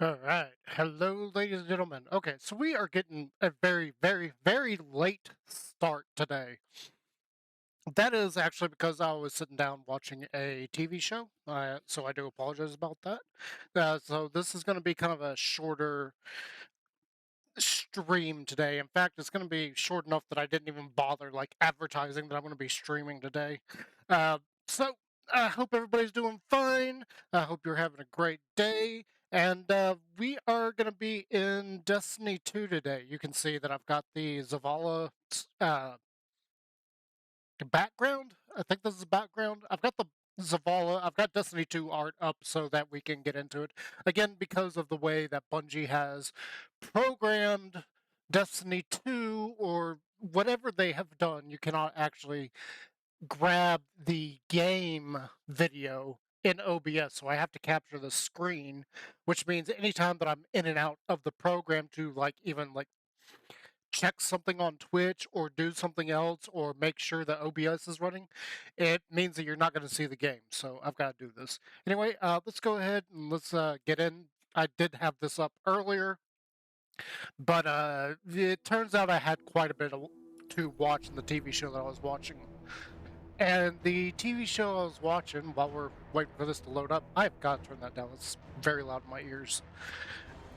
All right. Hello, ladies and gentlemen. Okay, so we are getting a very, very, very late start today. That is actually because I was sitting down watching a TV show. So I do apologize about that. So this is going to be kind of a shorter stream today. In fact, it's going to be short enough that I didn't even bother like advertising that I'm going to be streaming today. Uh, so I hope everybody's doing fine. I hope you're having a great day. And we are going to be in Destiny 2 today. You can see that I've got the Zavala uh, background. I think this is the background. I've got the Zavala. I've got Destiny 2 art up so that we can get into it. Again, because of the way that Bungie has programmed Destiny 2 or whatever they have done, you cannot actually grab the game video in OBS. So I have to capture the screen, which means anytime that I'm in and out of the program to like even like check something on Twitch or do something else or make sure that OBS is running, it means that you're not going to see the game. So I've got to do this. Anyway, let's go ahead and let's get in. I did have this up earlier, but it turns out I had quite a bit to watch in the TV show that I was watching. And the TV show I was watching while we're waiting for this to load up, I've got to turn that down. It's very loud in my ears.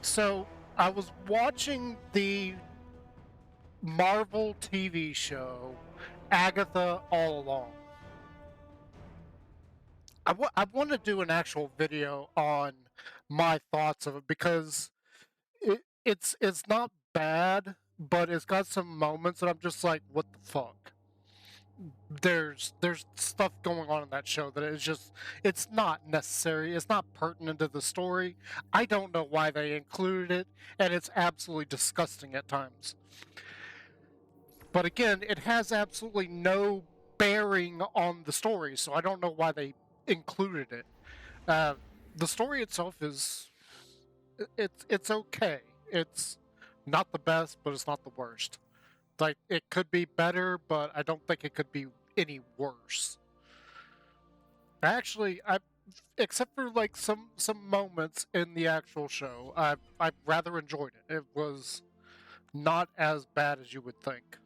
So I was watching the Marvel TV show Agatha All Along. I want to do an actual video on my thoughts of it because it's not bad, but it's got some moments that I'm just like, what the fuck? There's stuff going on in that show that is just it's not necessary. It's not pertinent to the story. I don't know why they included it, and it's absolutely disgusting at times. But again, it has absolutely no bearing on the story, so I don't know why they included it. Uh, the story itself is it's okay. It's not the best, but it's not the worst. Like it could be better, but I don't think it could be any worse. Actually, I except for like some moments in the actual show, I rather enjoyed it. It was not as bad as you would think.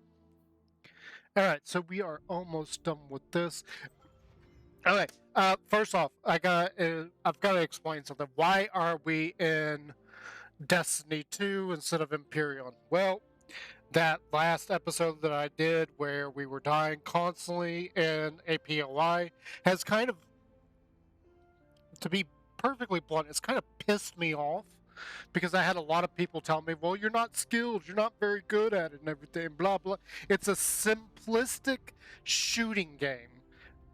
All right, so we are almost done with this. All right. First off, I've got to explain something. Why are we in Destiny 2 instead of Imperion? Well, that last episode that I did where we were dying constantly in a POI has kind of, to be perfectly blunt, it's kind of pissed me off because I had a lot of people tell me, well, you're not skilled, you're not very good at it and everything, blah, blah. It's a simplistic shooting game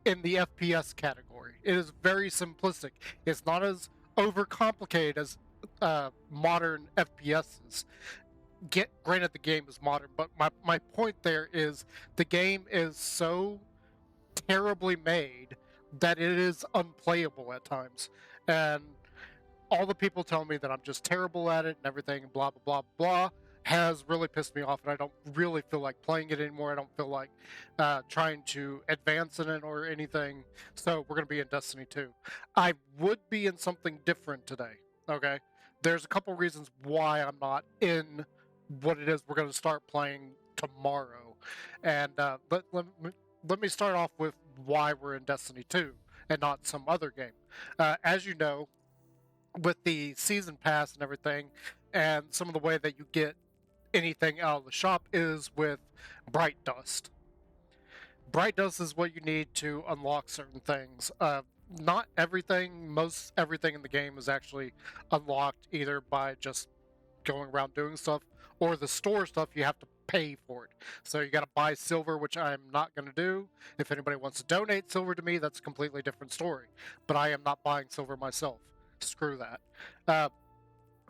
in the FPS category. It is very simplistic. It's not as overcomplicated as modern FPSs. Granted, the game is modern, but my point there is the game is so terribly made that it is unplayable at times. And all the people tell me that I'm just terrible at it and everything, and blah, blah, blah, blah, has really pissed me off. And I don't really feel like playing it anymore. I don't feel like trying to advance in it or anything. So we're going to be in Destiny 2. I would be in something different today. Okay. There's a couple reasons why I'm not in what it is we're going to start playing tomorrow. And let me start off with why we're in Destiny 2 and not some other game. As you know, with the season pass and everything, and some of the way that you get anything out of the shop is with bright dust. Bright dust is what you need to unlock certain things. Not everything, most everything in the game is actually unlocked either by just going around doing stuff, or the store stuff you have to pay for it. So you got to buy silver, which I'm not going to do. If anybody wants to donate silver to me, that's a completely different story. But I am not buying silver myself. Screw that. Uh,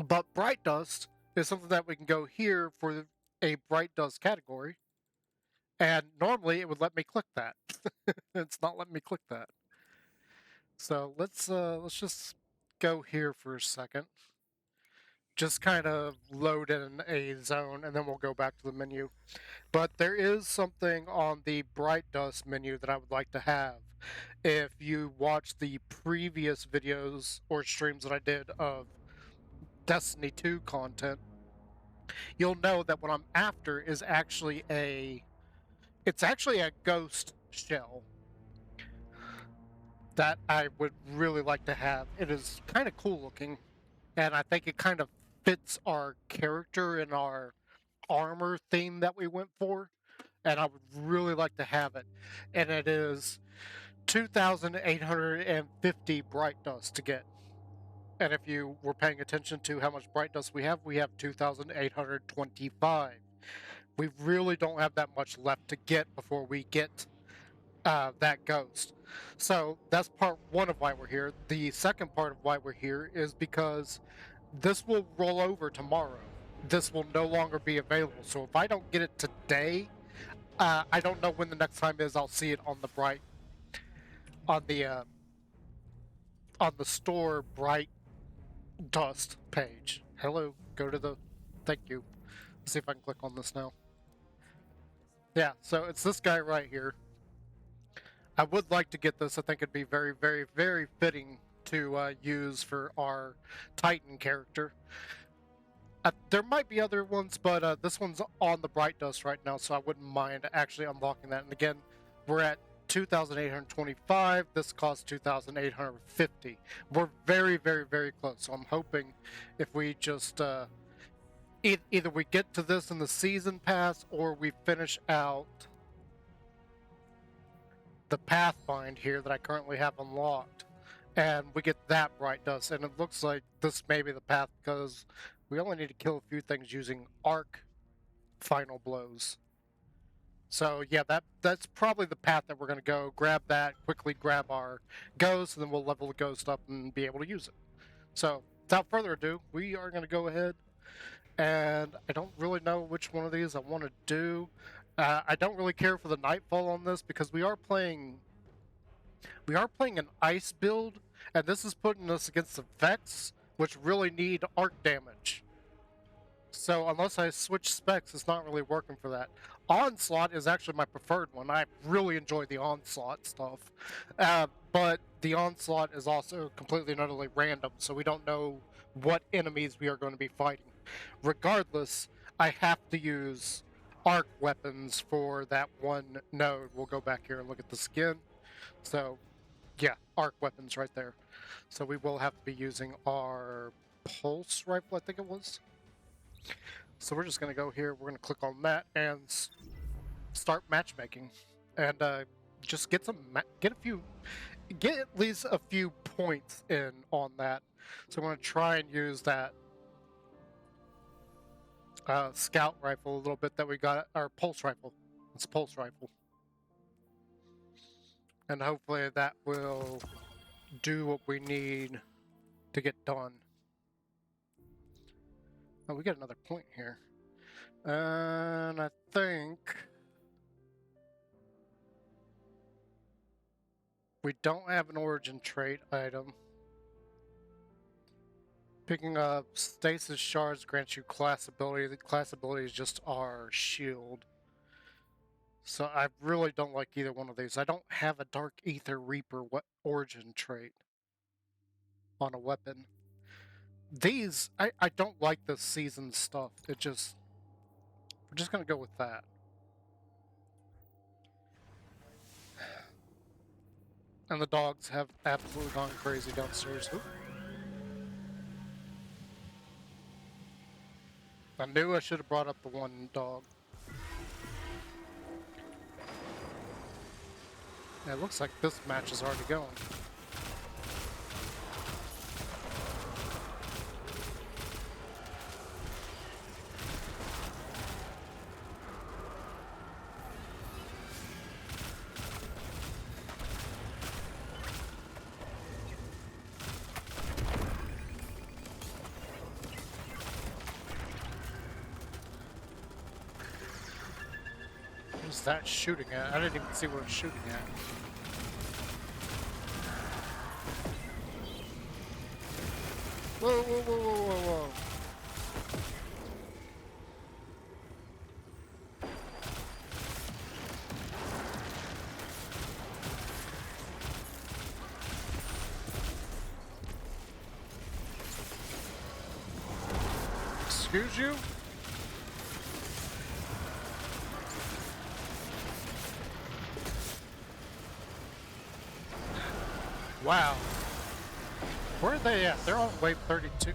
but bright dust is something that we can go here for a bright dust category. And normally it would let me click that. It's not letting me click that. So let's just go here for a second. Just kind of load in a zone and then we'll go back to the menu. But there is something on the bright dust menu that I would like to have. If you watch the previous videos or streams that I did of Destiny 2 content, you'll know that what I'm after is actually it's actually a ghost shell that I would really like to have. It is kind of cool looking, and I think it kind of fits our character and our armor theme that we went for, and I would really like to have it. And it is 2,850 bright dust to get. And if you were paying attention to how much bright dust we have 2,825. We really don't have that much left to get before we get that ghost. So that's part one of why we're here. The second part of why we're here is because this will roll over tomorrow. This will no longer be available. So if I don't get it today, I don't know when the next time is I'll see it on the on the store bright dust page. Hello, go to the thank you. Let's see if I can click on this now. Yeah, so it's this guy right here. I would like to get this. I think it'd be very, very, very fitting to use for our Titan character. There might be other ones, but this one's on the bright dust right now, so I wouldn't mind actually unlocking that. And again, we're at 2,825. This costs 2,850. We're very, very, very close. So I'm hoping if we just either we get to this in the season pass or we finish out the Pathfind here that I currently have unlocked, and we get that bright dust. And it looks like this may be the path because we only need to kill a few things using arc final blows. So yeah, that's probably the path that we're going to go. Grab that, quickly grab our ghost, and then we'll level the ghost up and be able to use it. So without further ado, we are going to go ahead, and I don't really know which one of these I want to do. I don't really care for the Nightfall on this because we are playing an ice build, and this is putting us against the Vex, which really need arc damage. So unless I switch specs, it's not really working for that. Onslaught is actually my preferred one. I really enjoy the Onslaught stuff. But the Onslaught is also completely and utterly random, so we don't know what enemies we are going to be fighting. Regardless, I have to use arc weapons for that one node. We'll go back here and look at the skin. So, yeah, arc weapons right there. So we will have to be using our pulse rifle, I think it was. So we're just going to go here, we're going to click on that and start matchmaking. And just get at least a few points in on that. So I'm going to try and use that scout rifle a little bit that we got, our pulse rifle. It's a pulse rifle. And hopefully that will do what we need to get done. Oh, we got another point here. And I think we don't have an origin trait item. Picking up stasis shards grants you class ability. The class ability is just our shield. So I really don't like either one of these. I don't have a Dark Ether Reaper origin trait on a weapon. These, I don't like the season stuff. We're just going to go with that. And the dogs have absolutely gone crazy downstairs. Ooh. I knew I should have brought up the one dog. Yeah, it looks like this match is already going. What is that shooting at? I didn't even see what it was shooting at. Whoa, whoa, whoa, whoa, whoa, whoa. Excuse you? Wow. Where are they at? They're on wave 32.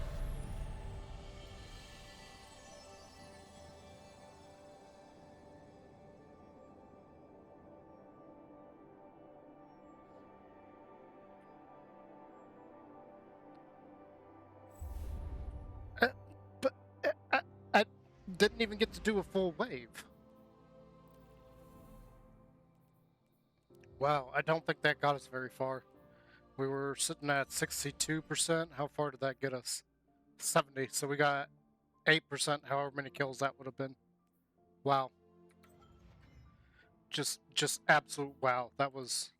But I didn't even get to do a full wave. Wow, I don't think that got us very far. We were sitting at 62%. How far did that get us? 70. So we got 8%, however many kills that would have been. Wow. Just absolute wow. That was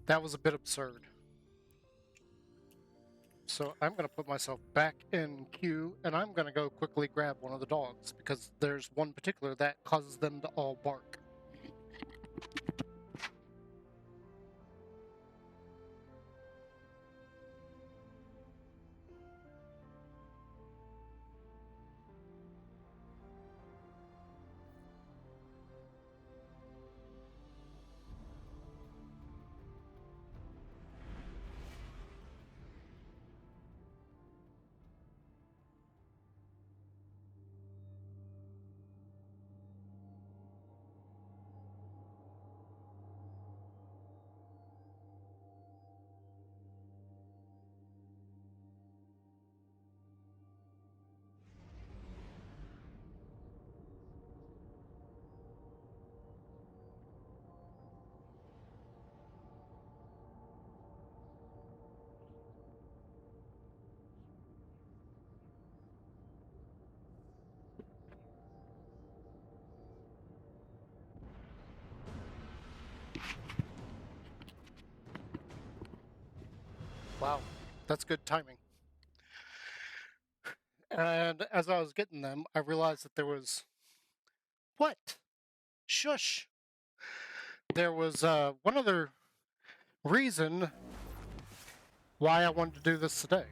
a bit absurd. So I'm going to put myself back in queue, and I'm going to go quickly grab one of the dogs, because there's one particular that causes them to all bark. Wow, that's good timing. And as I was getting them, I realized that there was... What? Shush! There was one other reason why I wanted to do this today.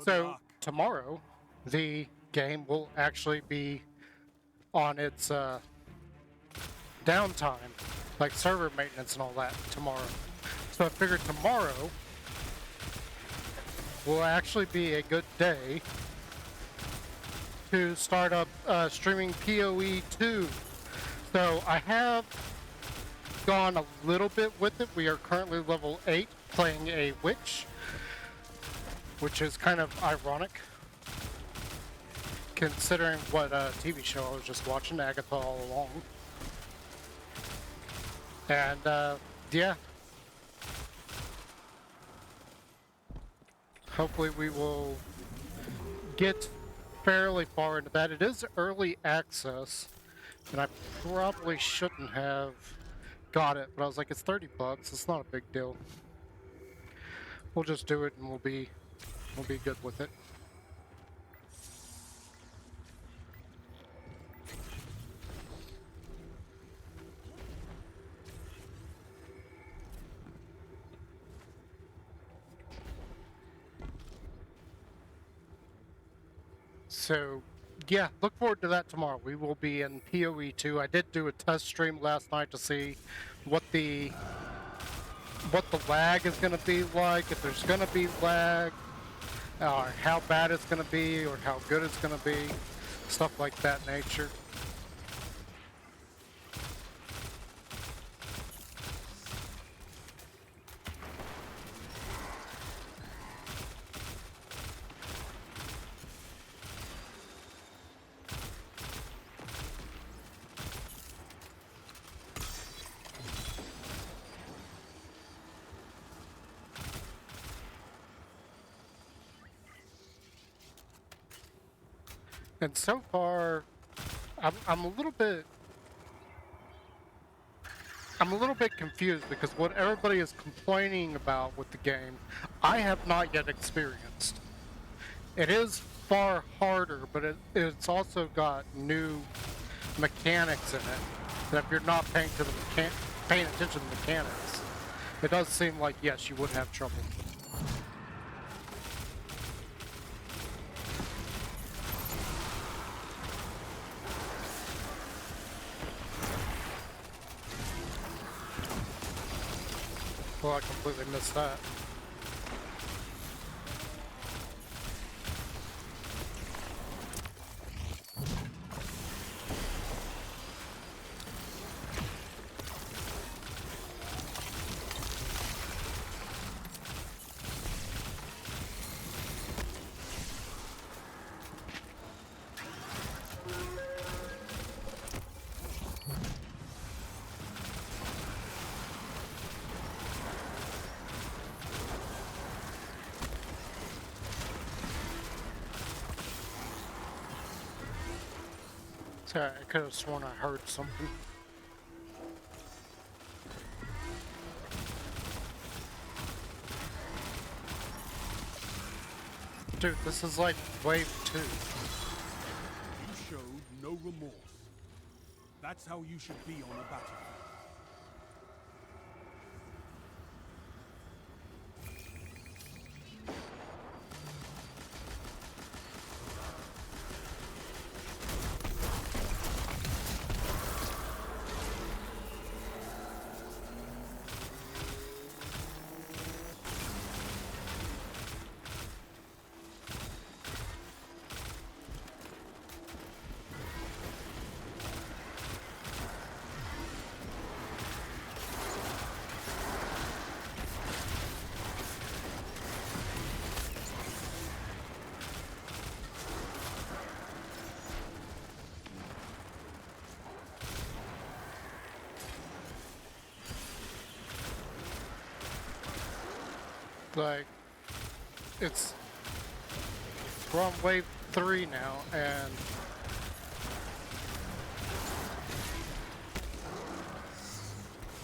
So tomorrow, the game will actually be on its downtime, like server maintenance and all that tomorrow. So I figured tomorrow will actually be a good day to start up streaming PoE 2. So I have gone a little bit with it. We are currently level 8 playing a witch, which is kind of ironic considering what TV show I was just watching, Agatha All Along. And yeah, hopefully we will get fairly far into that. It is early access, and I probably shouldn't have got it, but I was like, it's $30, it's not a big deal. We'll just do it and we'll be good with it. So, yeah, look forward to that tomorrow. We will be in PoE 2. I did do a test stream last night to see what the lag is going to be like, if there's going to be lag, or how bad it's going to be, or how good it's going to be, stuff like that nature. And so far, I'm a little bit confused, because what everybody is complaining about with the game, I have not yet experienced. It is far harder, but it's also got new mechanics in it that if you're not paying attention to the mechanics, it does seem like, yes, you would have trouble. Well, I completely missed that. Sorry, I could have sworn I heard something. Dude, this is like wave 2. You showed no remorse. That's how you should be on a battlefield. Like, we're on wave 3 now, and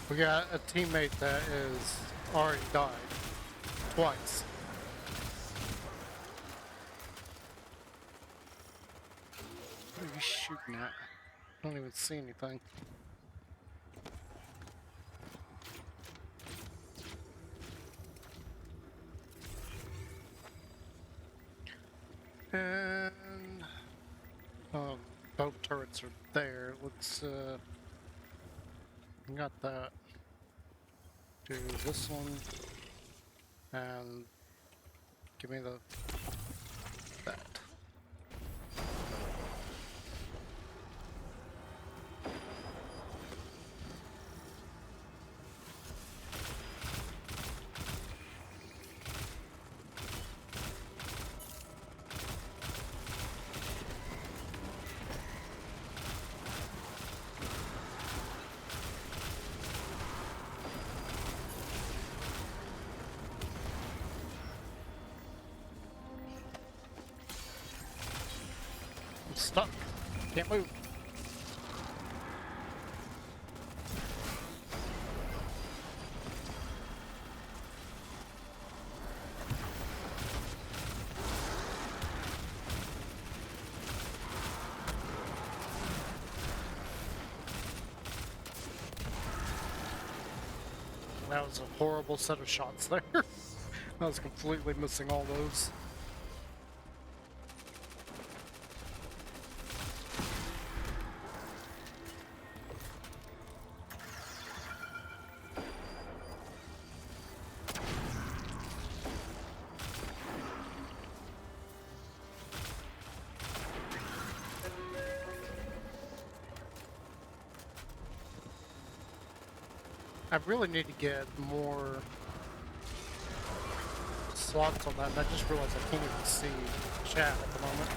we got a teammate that is already died twice. What are you shooting at? I don't even see anything. And both turrets are there. Let's got that. Do this one and give me that. Stuck. Can't move. That was a horrible set of shots there. I was completely missing all those. I really need to get more slots on that, and I just realized I can't even see chat at the moment.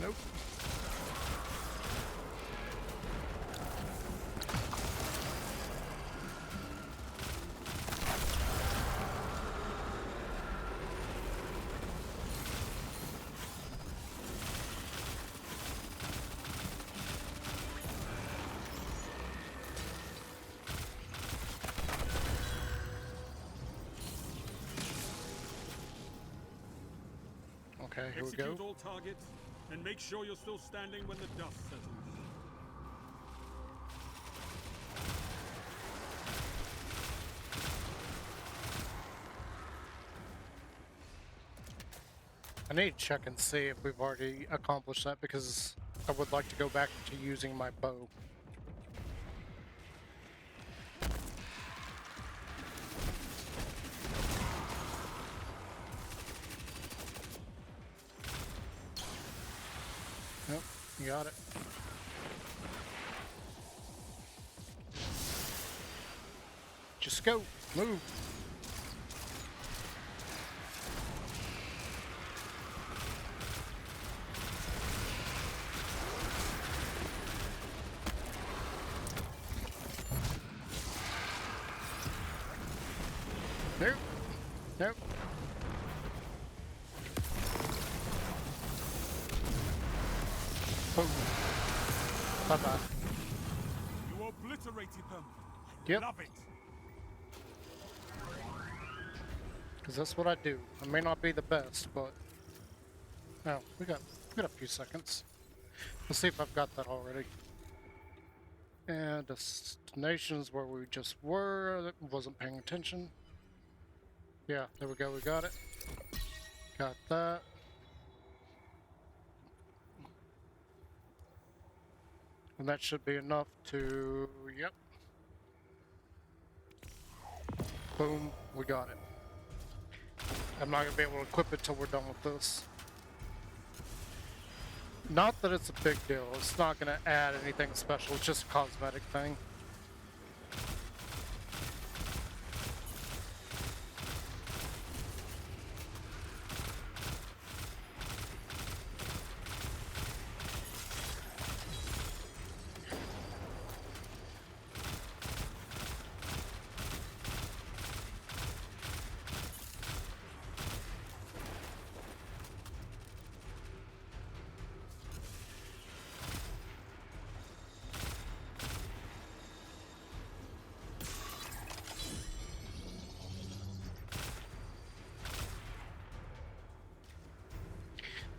Nope. Okay, here we Execute go. all targets, and make sure you're still standing when the dust settles. I need to check and see if we've already accomplished that because I would like to go back to using my bow. Yep, you got it. Just go, move. Nope. Nope. Boom. Bye-bye. You obliterated them. Yep. Love it. Because that's what I do. I may not be the best, but... Oh, we got a few seconds. Let's see if I've got that already. And destinations where we just were. That wasn't paying attention. Yeah, there we go. We got it. Got that. And that should be enough to... Yep. Boom. We got it. I'm not going to be able to equip it till we're done with this. Not that it's a big deal. It's not going to add anything special. It's just a cosmetic thing.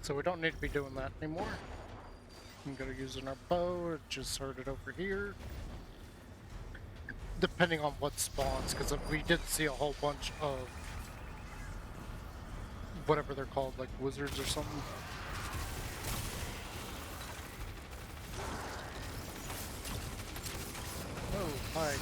So we don't need to be doing that anymore. I'm gonna use our bow, just sort it over here. Depending on what spawns, because we did see a whole bunch of whatever they're called, like wizards or something. Oh, hi.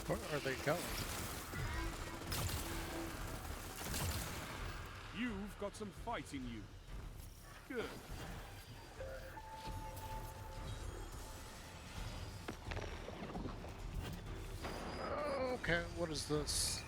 Where are they going? You've got some fight in you. Good. Okay, what is this?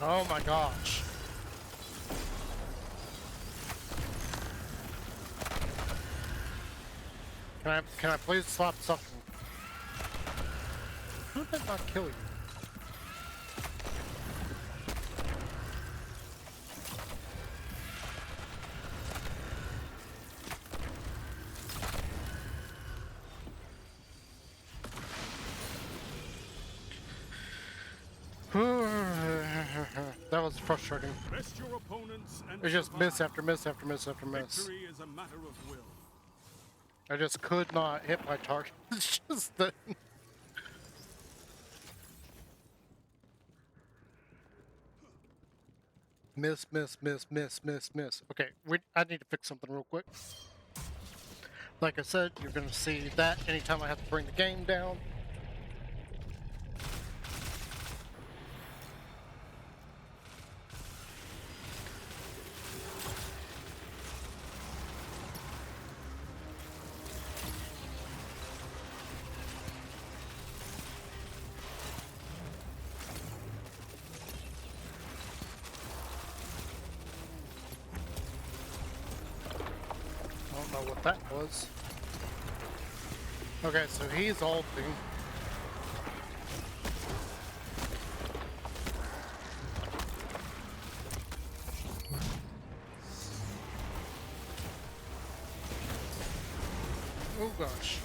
Oh my gosh. Can I please stop sucking? How did that not kill you? That was frustrating. Best your opponents and It's just miss survive. after miss after miss after miss. Victory is a matter of will. I just could not hit my target. It's just that. Miss, miss, miss, miss, miss, miss. Okay, I need to fix something real quick. Like I said, you're gonna see that anytime I have to bring the game down. I don't know what that was. Okay, so he's ulting. Oh gosh.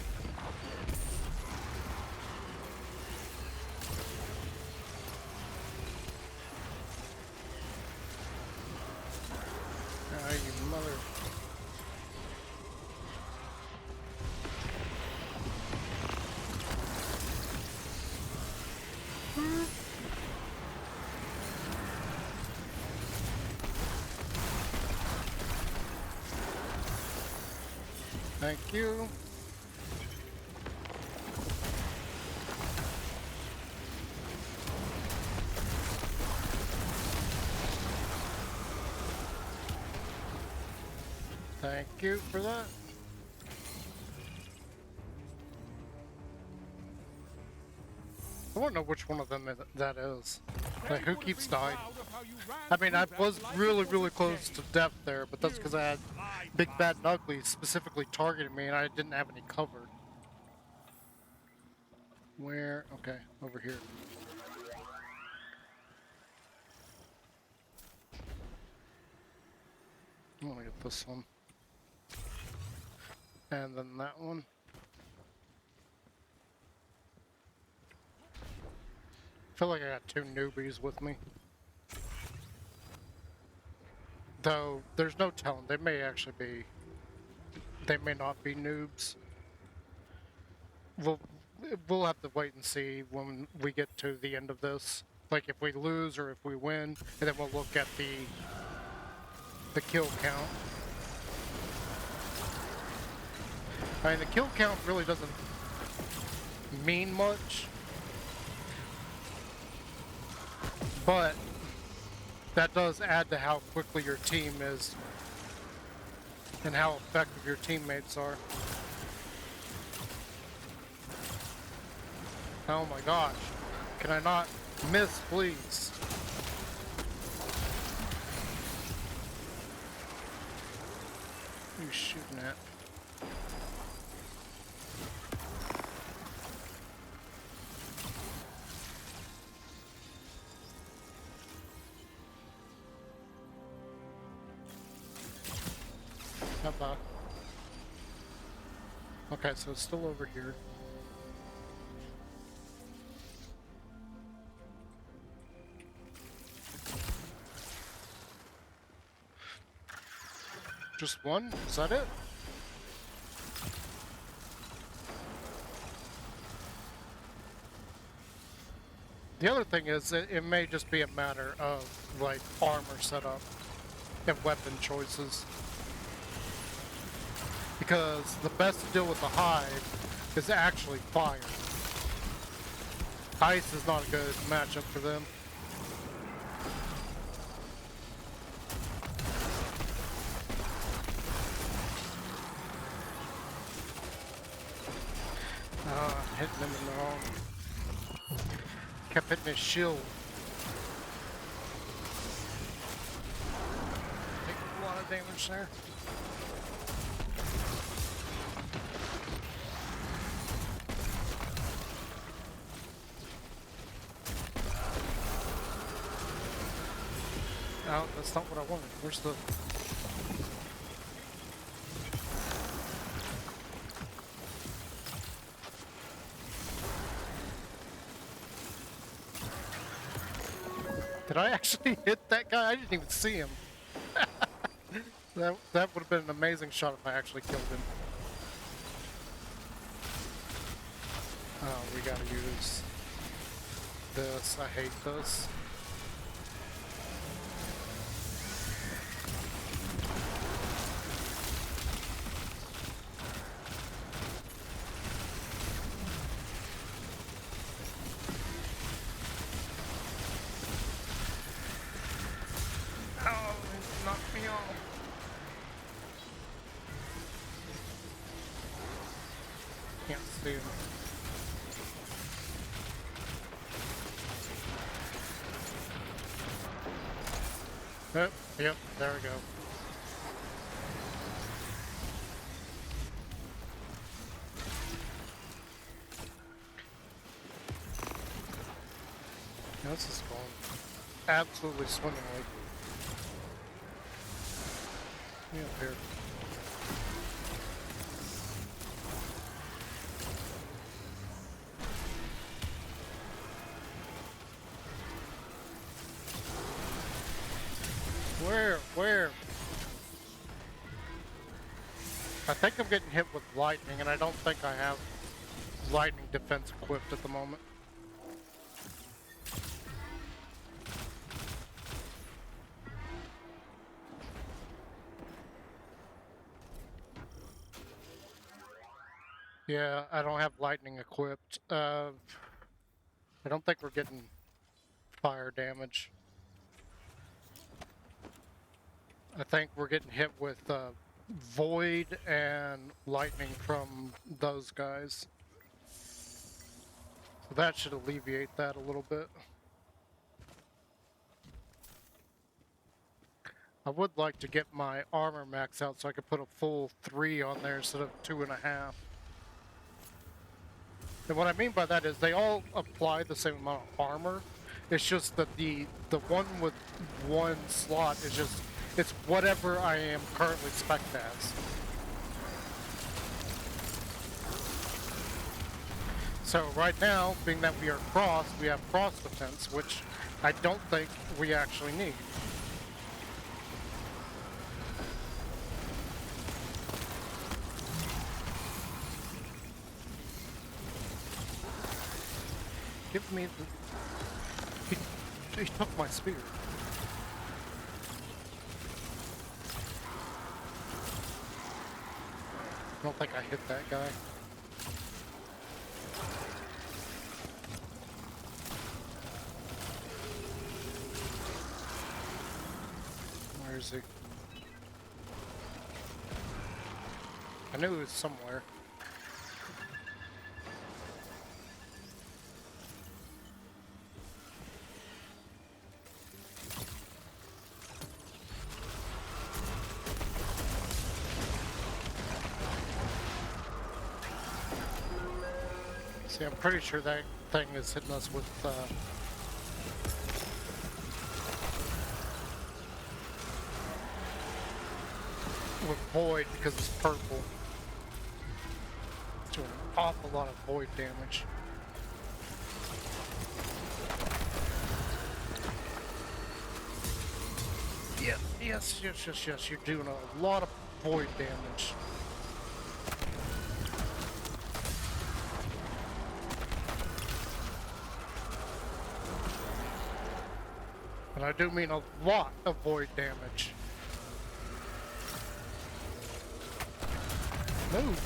Ah, you mother. Thank you. Thank you for that. I want to know which one of them that is. Like, who keeps dying? I mean, I was really close to death there, but that's because I had Big Bad and Ugly specifically targeting me and I didn't have any cover. Where? Okay, over here. I'm gonna get this one. And then that one. I feel like I got two newbies with me. Though, there's no telling. They may actually be... They may not be noobs. We'll have to wait and see when we get to the end of this. Like, if we lose or if we win. And then we'll look at the kill count. I mean, the kill count really doesn't mean much. But that does add to how quickly your team is and how effective your teammates are. Oh my gosh. Can I not miss, please? Who are you shooting at? Not bad. Okay, so it's still over here. Just one? Is that it? The other thing is, it may just be a matter of, like, armor setup and weapon choices. Because the best to deal with the hive is actually fire. Ice is not a good matchup for them. Hitting him in the wrong. Kept hitting his shield. Taking a lot of damage there. No, that's not what I wanted. Where's the... Did I actually hit that guy? I didn't even see him. That would have been an amazing shot if I actually killed him. we gotta use this. I hate this. Oh, it knocked me off. Can't see him. Oh, yep, there we go. This is going absolutely swimmingly. Yeah, up here. Where? I think I'm getting hit with lightning, and I don't think I have lightning defense equipped at the moment. Yeah, I don't have lightning equipped. I don't think we're getting fire damage. I think we're getting hit with void and lightning from those guys. So that should alleviate that a little bit. I would like to get my armor max out so I could put a full 3 on there instead of 2.5. And what I mean by that is they all apply the same amount of armor. It's just that the one with one slot is just, it's whatever I am currently spec'd as. So right now, being that we are crossed, we have cross defense, which I don't think we actually need. Give me the... He took my spear. I don't think I hit that guy. Where is he? I knew he was somewhere. See, I'm pretty sure that thing is hitting us with void because it's purple. It's doing an awful lot of void damage. Yeah, yes, you're doing a lot of void damage. And I do mean a lot of void damage. Move.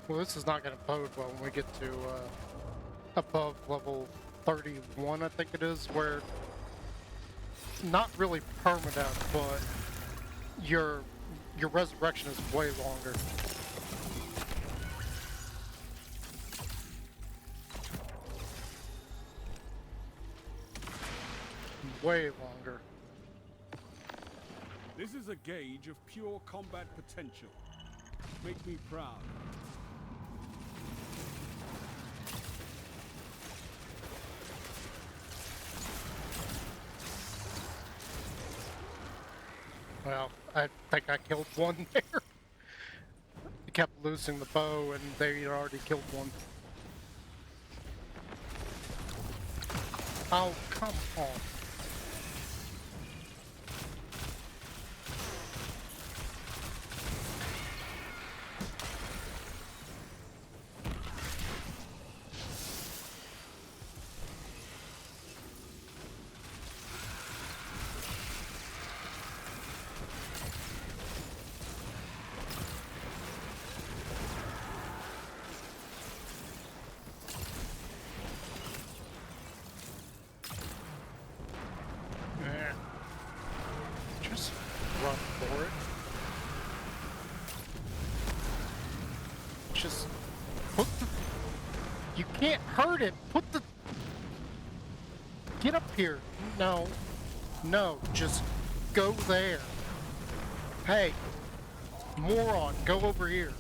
Well, this is not going to bode well when we get to above level 31, I think it is, where not really permadeath, but your resurrection is way longer. Way longer. This is a gauge of pure combat potential. Make me proud. Well, I think I killed one there. He kept losing the bow and they had already killed one. Oh, come on. Yeah. Just run for it. Just put the... You can't hurt it! Put the... Get up here! No. No, just go there. Hey, moron, go over here.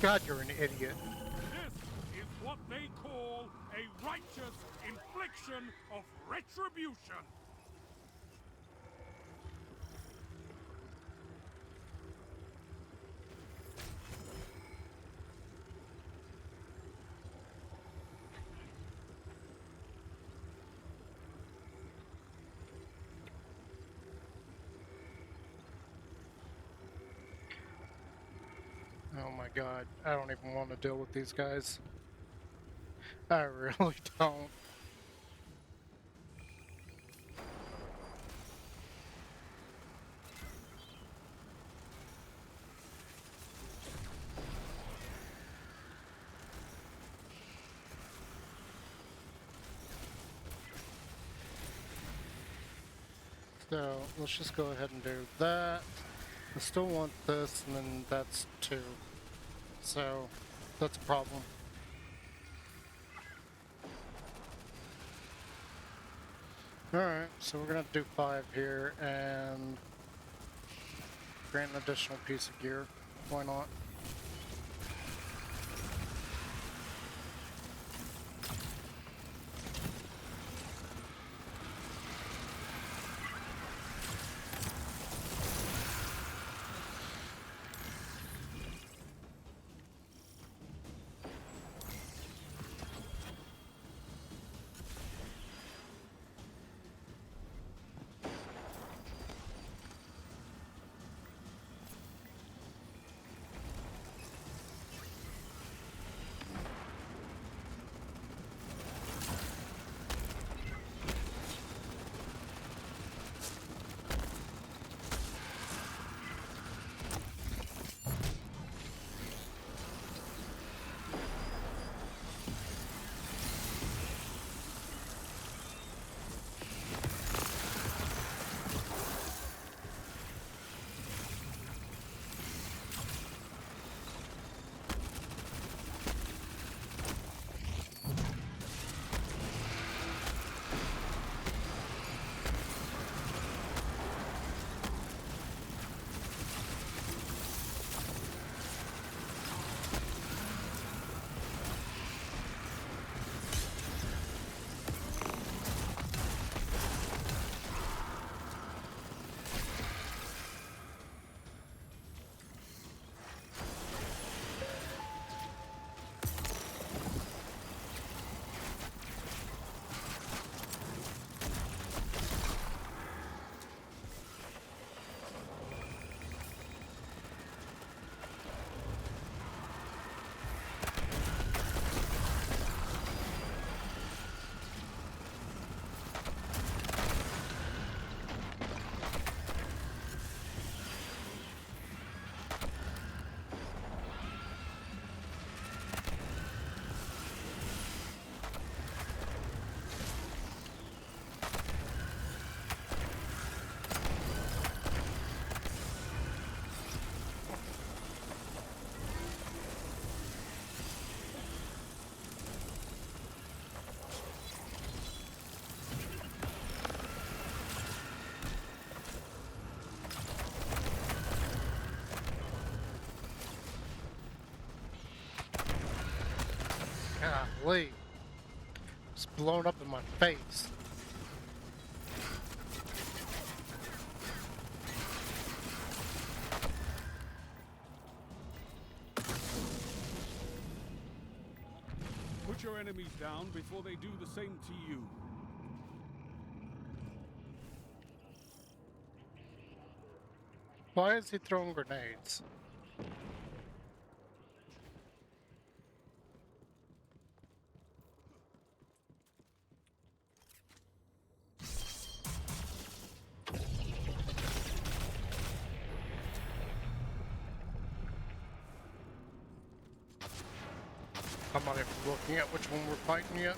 God, you're an idiot. This is what they call a righteous infliction of retribution. Oh my god, I don't even want to deal with these guys. I really don't. So, let's just go ahead and do that. I still want this, and then that's 2. So, that's a problem. Alright, so we're gonna do 5 here, and grant an additional piece of gear. Why not? Golly. It's blown up in my face. Put your enemies down before they do the same to you. Why is he throwing grenades? I'm not even looking at which one we're fighting yet.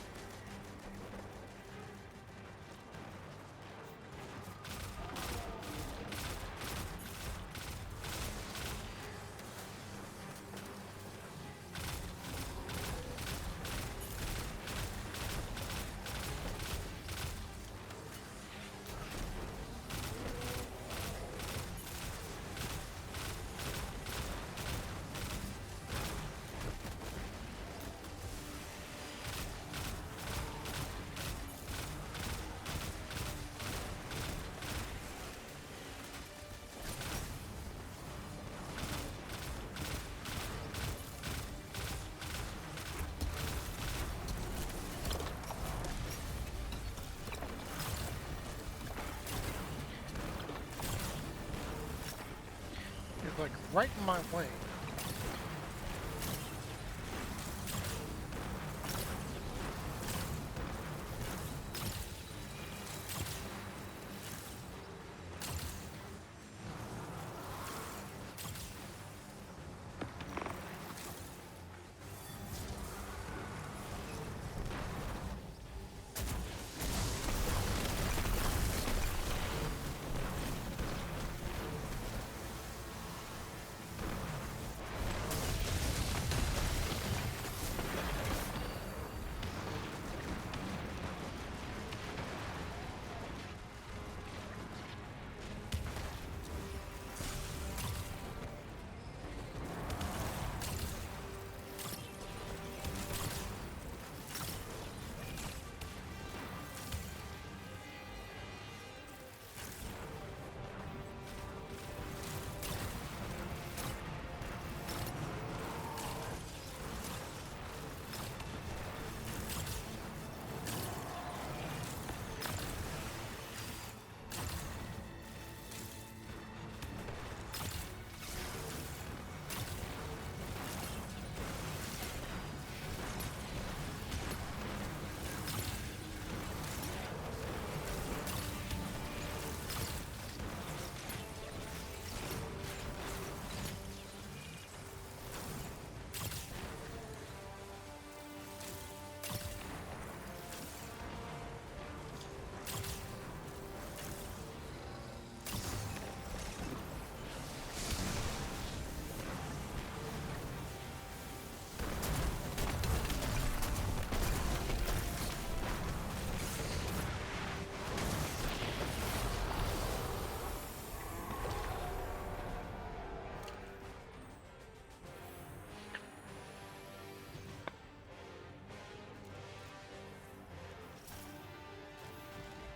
He's like right in my way.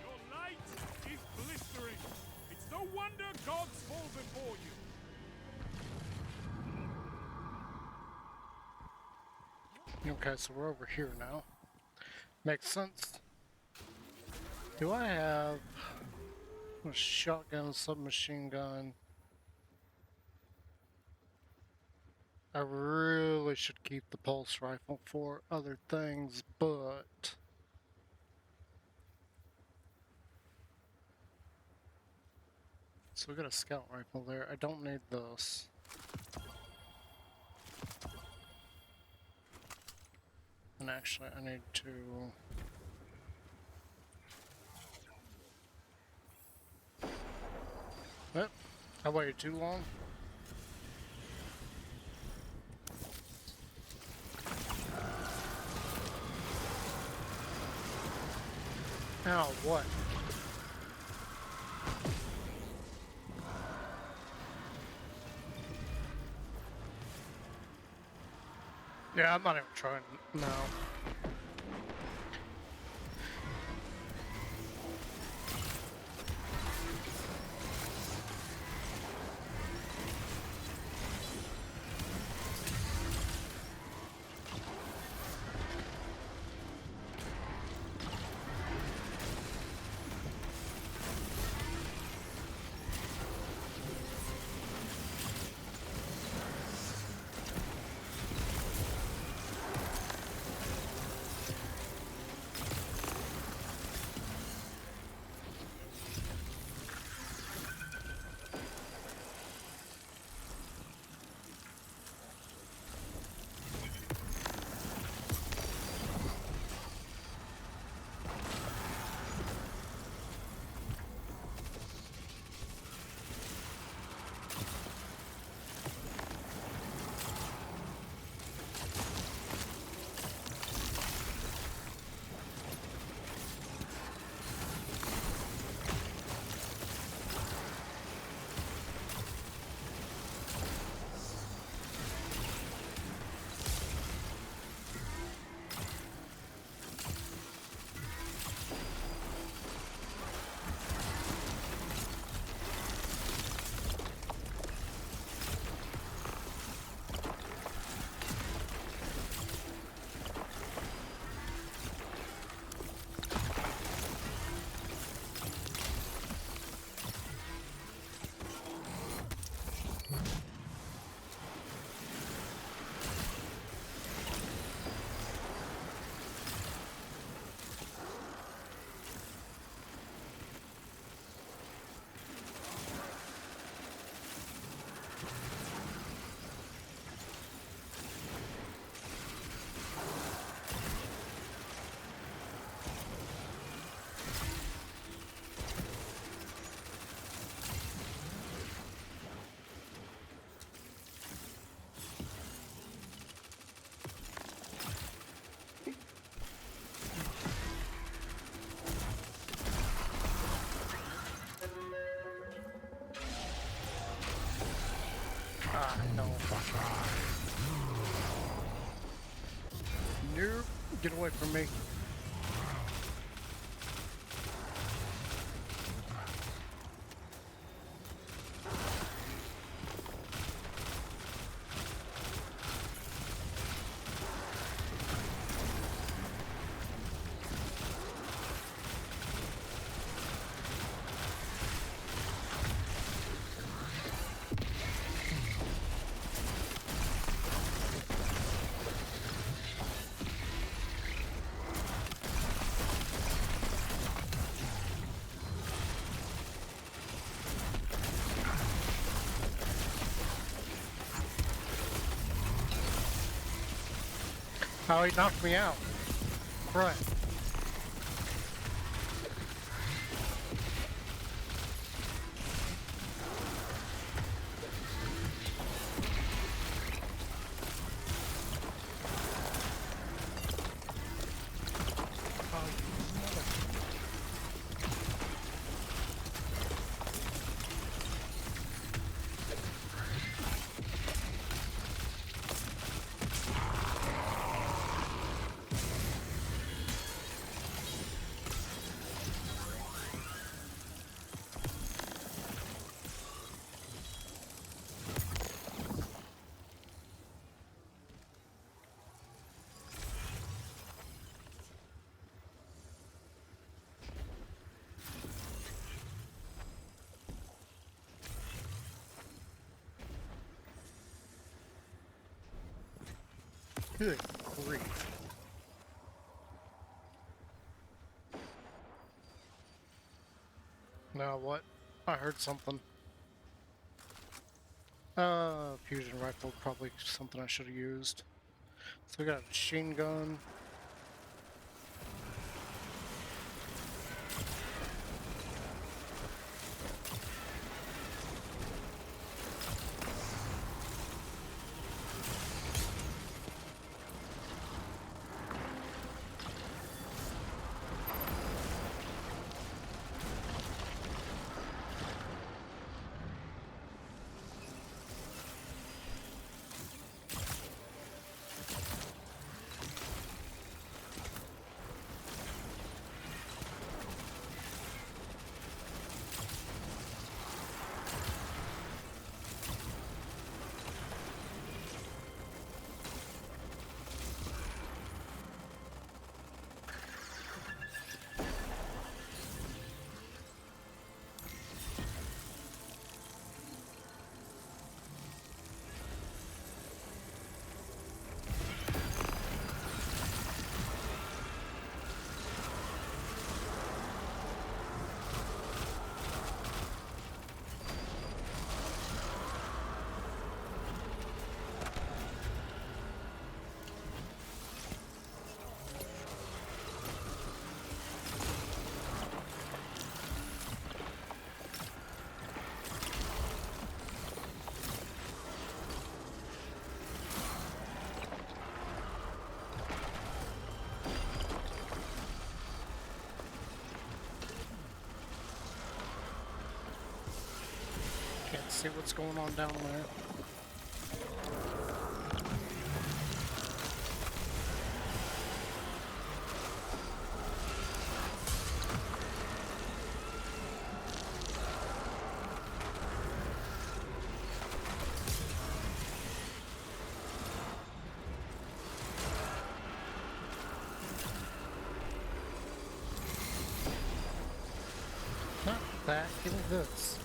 Your light is blistering. It's no wonder gods fall before you. Okay, so we're over here now. Makes sense. Do I have a shotgun, submachine gun? I really should keep the pulse rifle for other things, but so we got a scout rifle there. I don't need this. And actually, I need to... Yep, I waited too long. Ow, what? Yeah, I'm not even trying now. Ah, no. Nope. Get away from me. Oh, he knocked me out. Right. Oh, you mother... Good grief. Now what? I heard something. Fusion rifle, probably something I should have used. So we got a machine gun. Can't see what's going on down there. that. Give me this.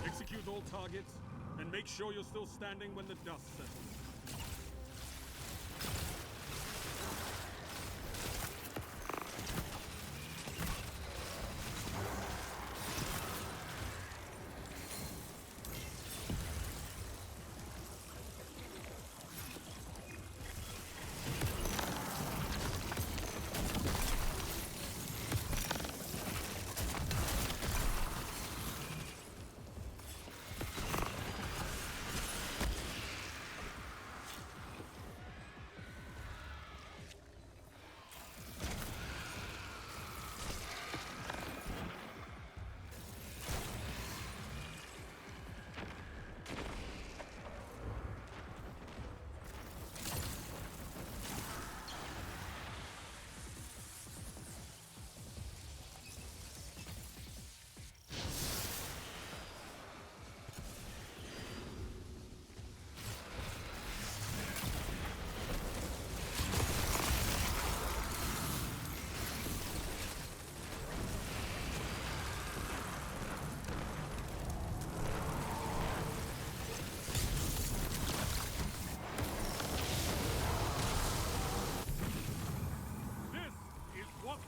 Execute all targets, and make sure you're still standing when the dust settles.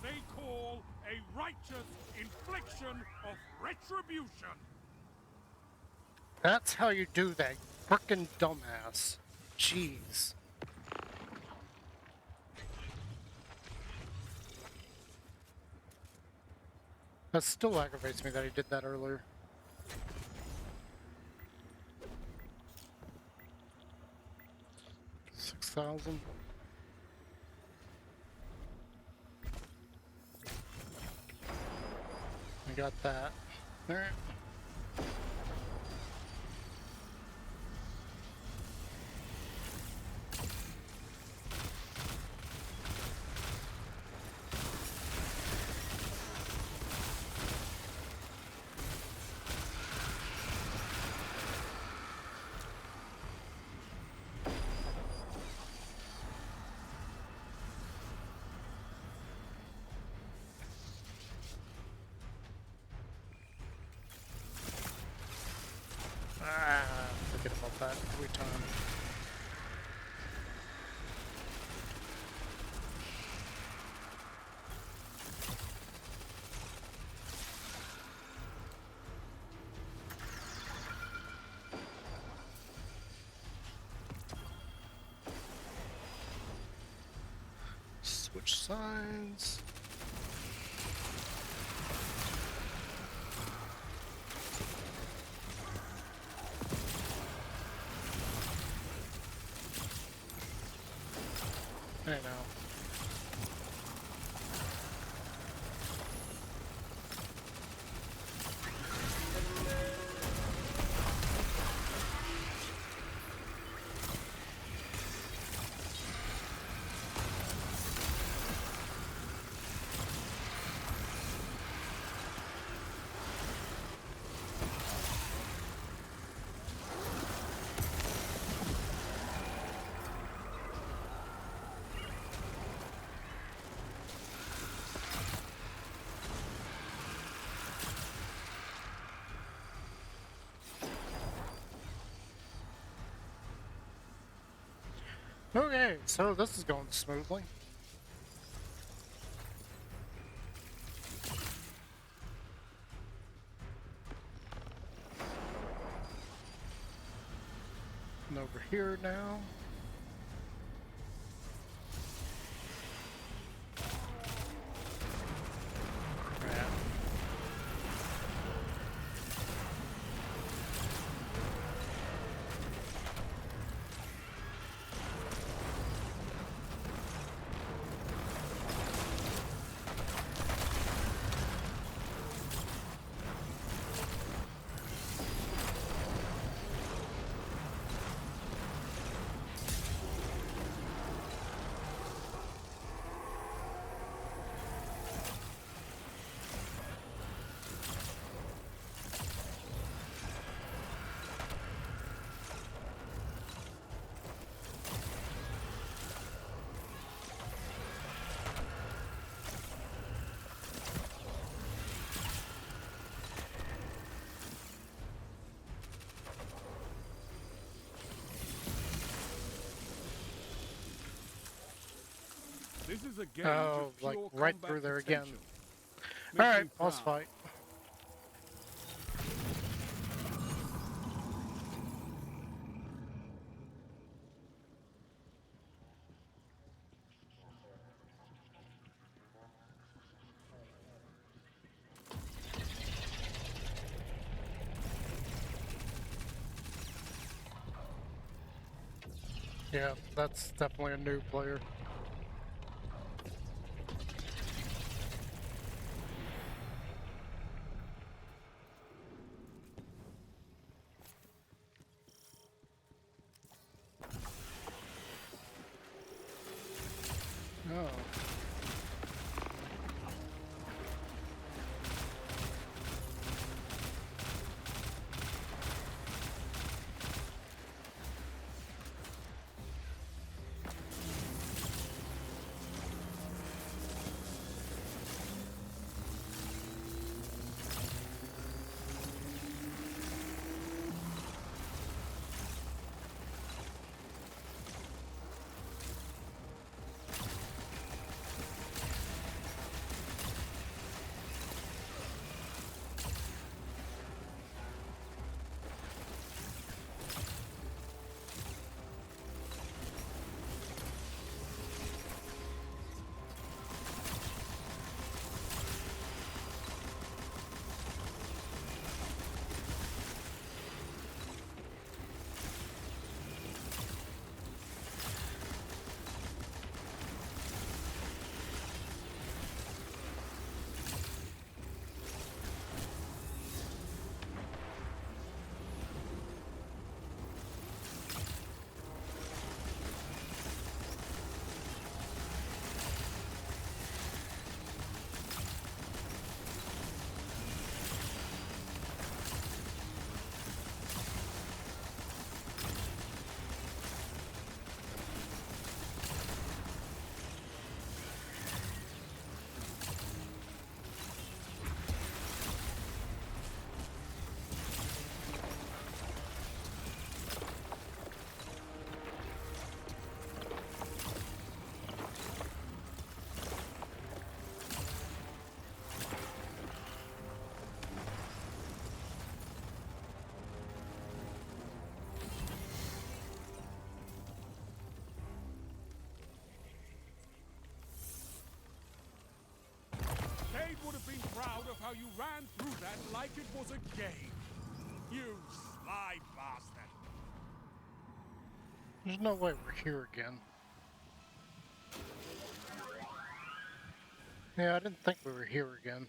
They call a righteous infliction of retribution. That's how you do that, frickin' dumbass. Jeez. That still aggravates me that he did that earlier. $6,000. I got that. All right. Forget about that every time. Switch sides. I know. Okay, so this is going smoothly. And over here now. Crap. This is a gauge Oh, of like pure right combat through there again. potential. Makes Alright, me boss proud. fight. Yeah, that's definitely a new player. Oh. Cade would have been proud of how you ran through that like it was a game. You sly bastard. There's no way we're here again. Yeah, I didn't think we were here again.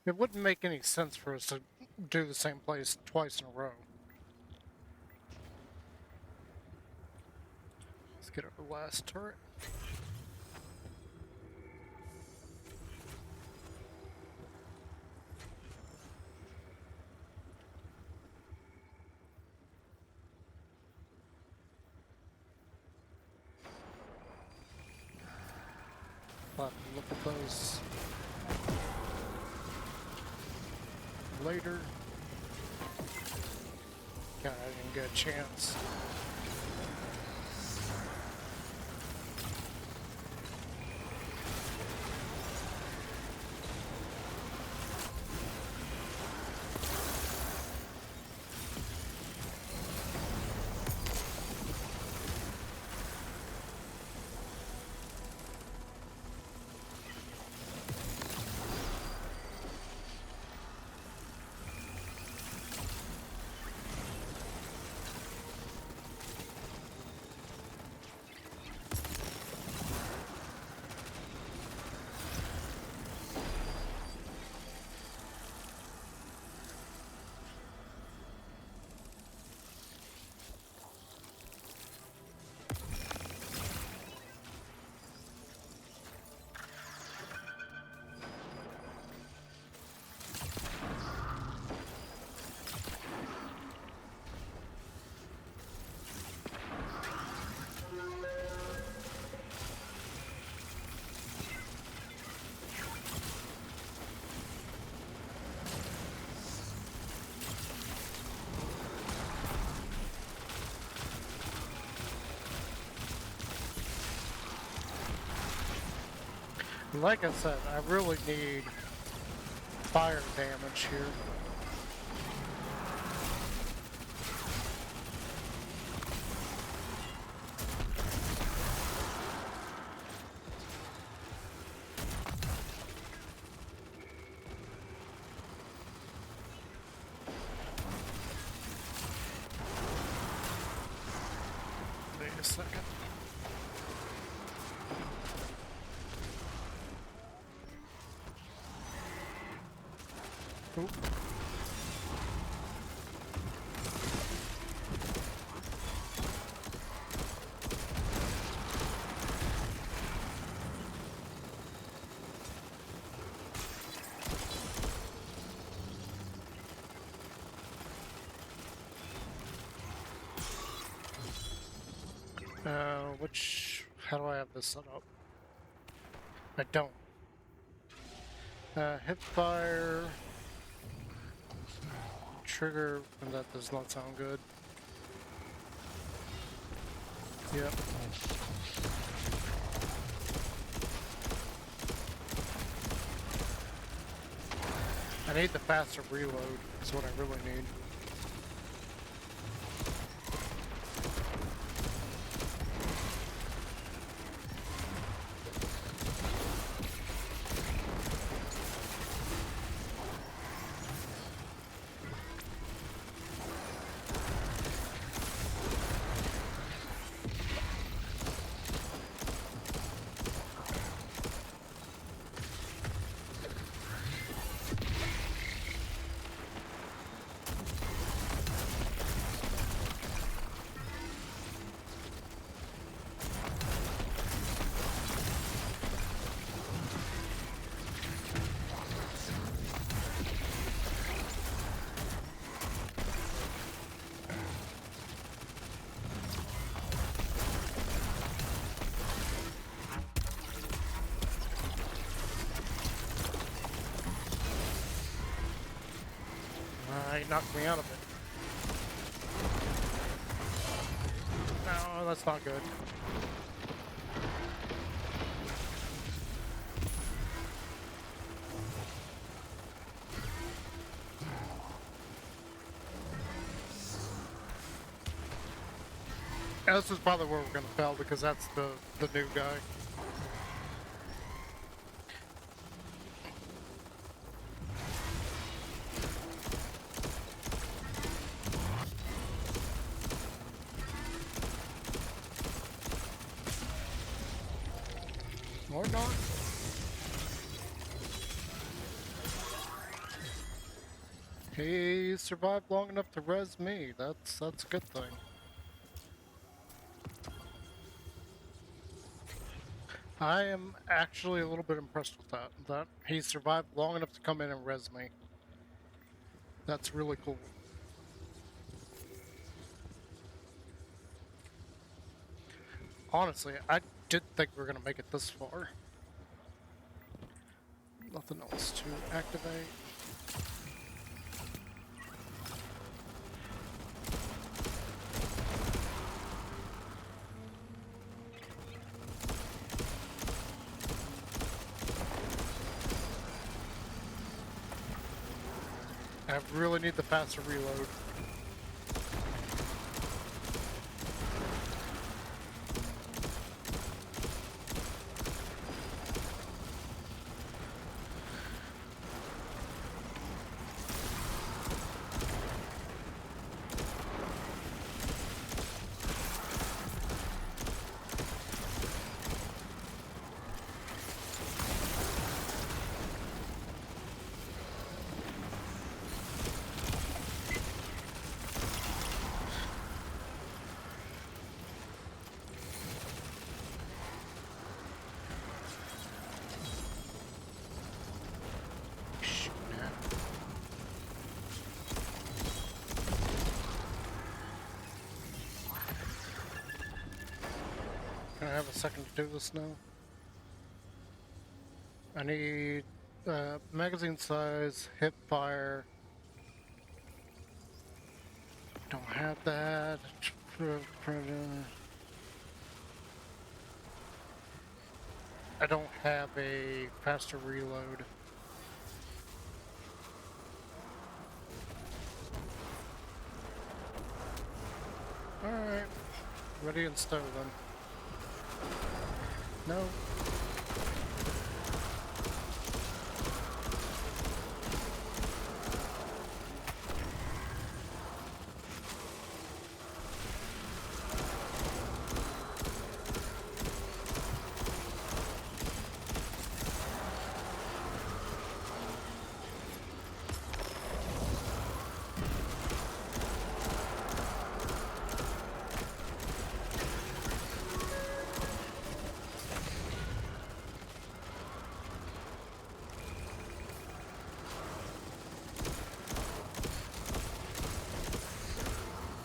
It wouldn't make any sense for us to do the same place twice in a row. Let's get our last turret. We'll have to look at those later. God, I didn't get a chance. Like I said, I really need fire damage here. Wait a second. Oop. How do I have this set up? I don't. Hip fire. Trigger, and that does not sound good. Yep. I need the faster reload, is what I really need. He knocked me out of it. No, that's not good. Yeah, this is probably where we're gonna fail because that's the new guy. Or not. He survived long enough to res me. That's a good thing. I am actually a little bit impressed with that. That he survived long enough to come in and res me. That's really cool. Honestly, I didn't think we were gonna make it this far. Nothing else to activate. I really need the faster reload. Shoot, man. Can I have a second to do this now? I need magazine size, hip fire. Don't have that. I don't have a faster reload. Alright. Ready and stow then. No.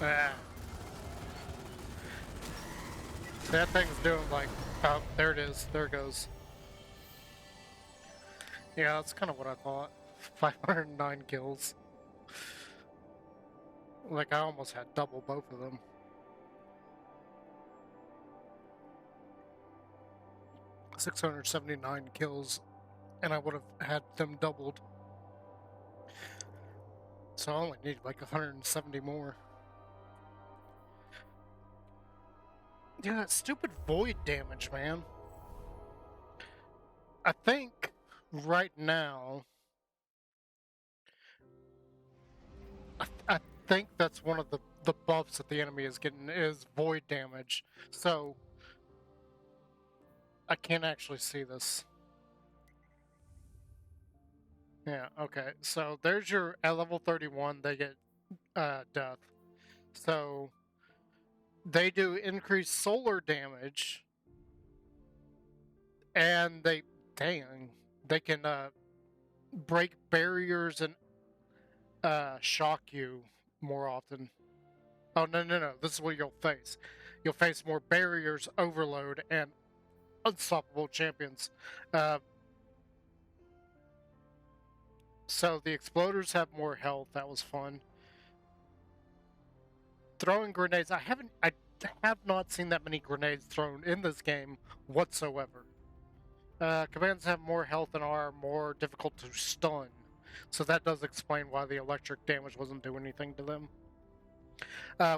Ah. That thing's doing like, oh, there it is. There it goes. Yeah, that's kind of what I thought. 509 kills. Like, I almost had double both of them. $679 kills, and I would have had them doubled. So I only need like 170 more. Yeah, that stupid void damage, man. I think right now, I think that's one of the buffs that the enemy is getting is void damage. So I can't actually see this. Yeah, okay. So there's your, at level 31, they get death. So they do increased solar damage, and they can break barriers and shock you more often. Oh, no. This is what you'll face. You'll face more barriers, overload, and unstoppable champions. So the exploders have more health. That was fun. Throwing grenades. I have not seen that many grenades thrown in this game whatsoever. Commands have more health and are more difficult to stun. So that does explain why the electric damage wasn't doing anything to them.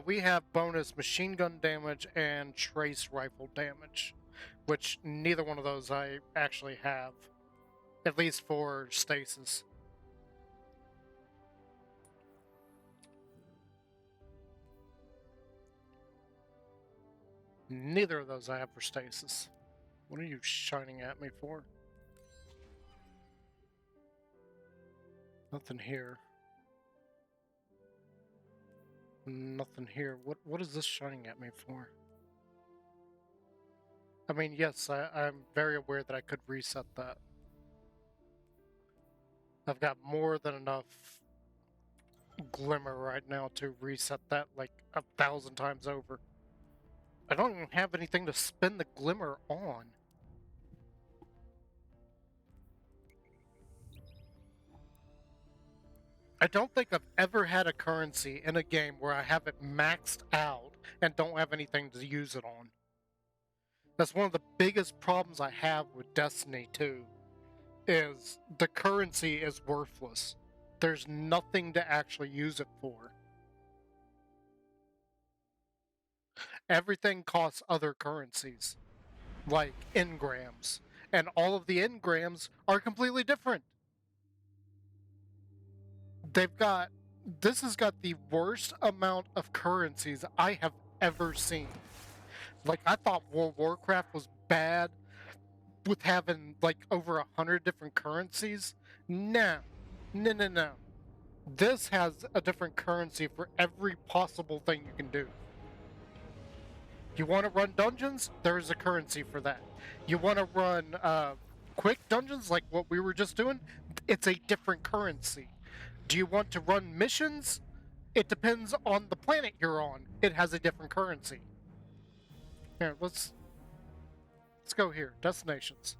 We have bonus machine gun damage and trace rifle damage, which neither one of those I actually have, at least for stasis. Neither of those I have for stasis. What are you shining at me for? Nothing here. Nothing here. What is this shining at me for? I mean, yes, I'm very aware that I could reset that. I've got more than enough glimmer right now to reset that like 1,000 times over. I don't even have anything to spin the glimmer on. I don't think I've ever had a currency in a game where I have it maxed out and don't have anything to use it on. That's one of the biggest problems I have with Destiny 2, is the currency is worthless. There's nothing to actually use it for. Everything costs other currencies, like engrams, and all of the engrams are completely different. This has got the worst amount of currencies I have ever seen. Like, I thought World of Warcraft was bad with having like over 100 different currencies. No. This has a different currency for every possible thing you can do. You want to run dungeons? There's a currency for that. You want to run quick dungeons like what we were just doing? It's a different currency. Do you want to run missions? It depends on the planet you're on. It has a different currency. Here, let's go here. Destinations.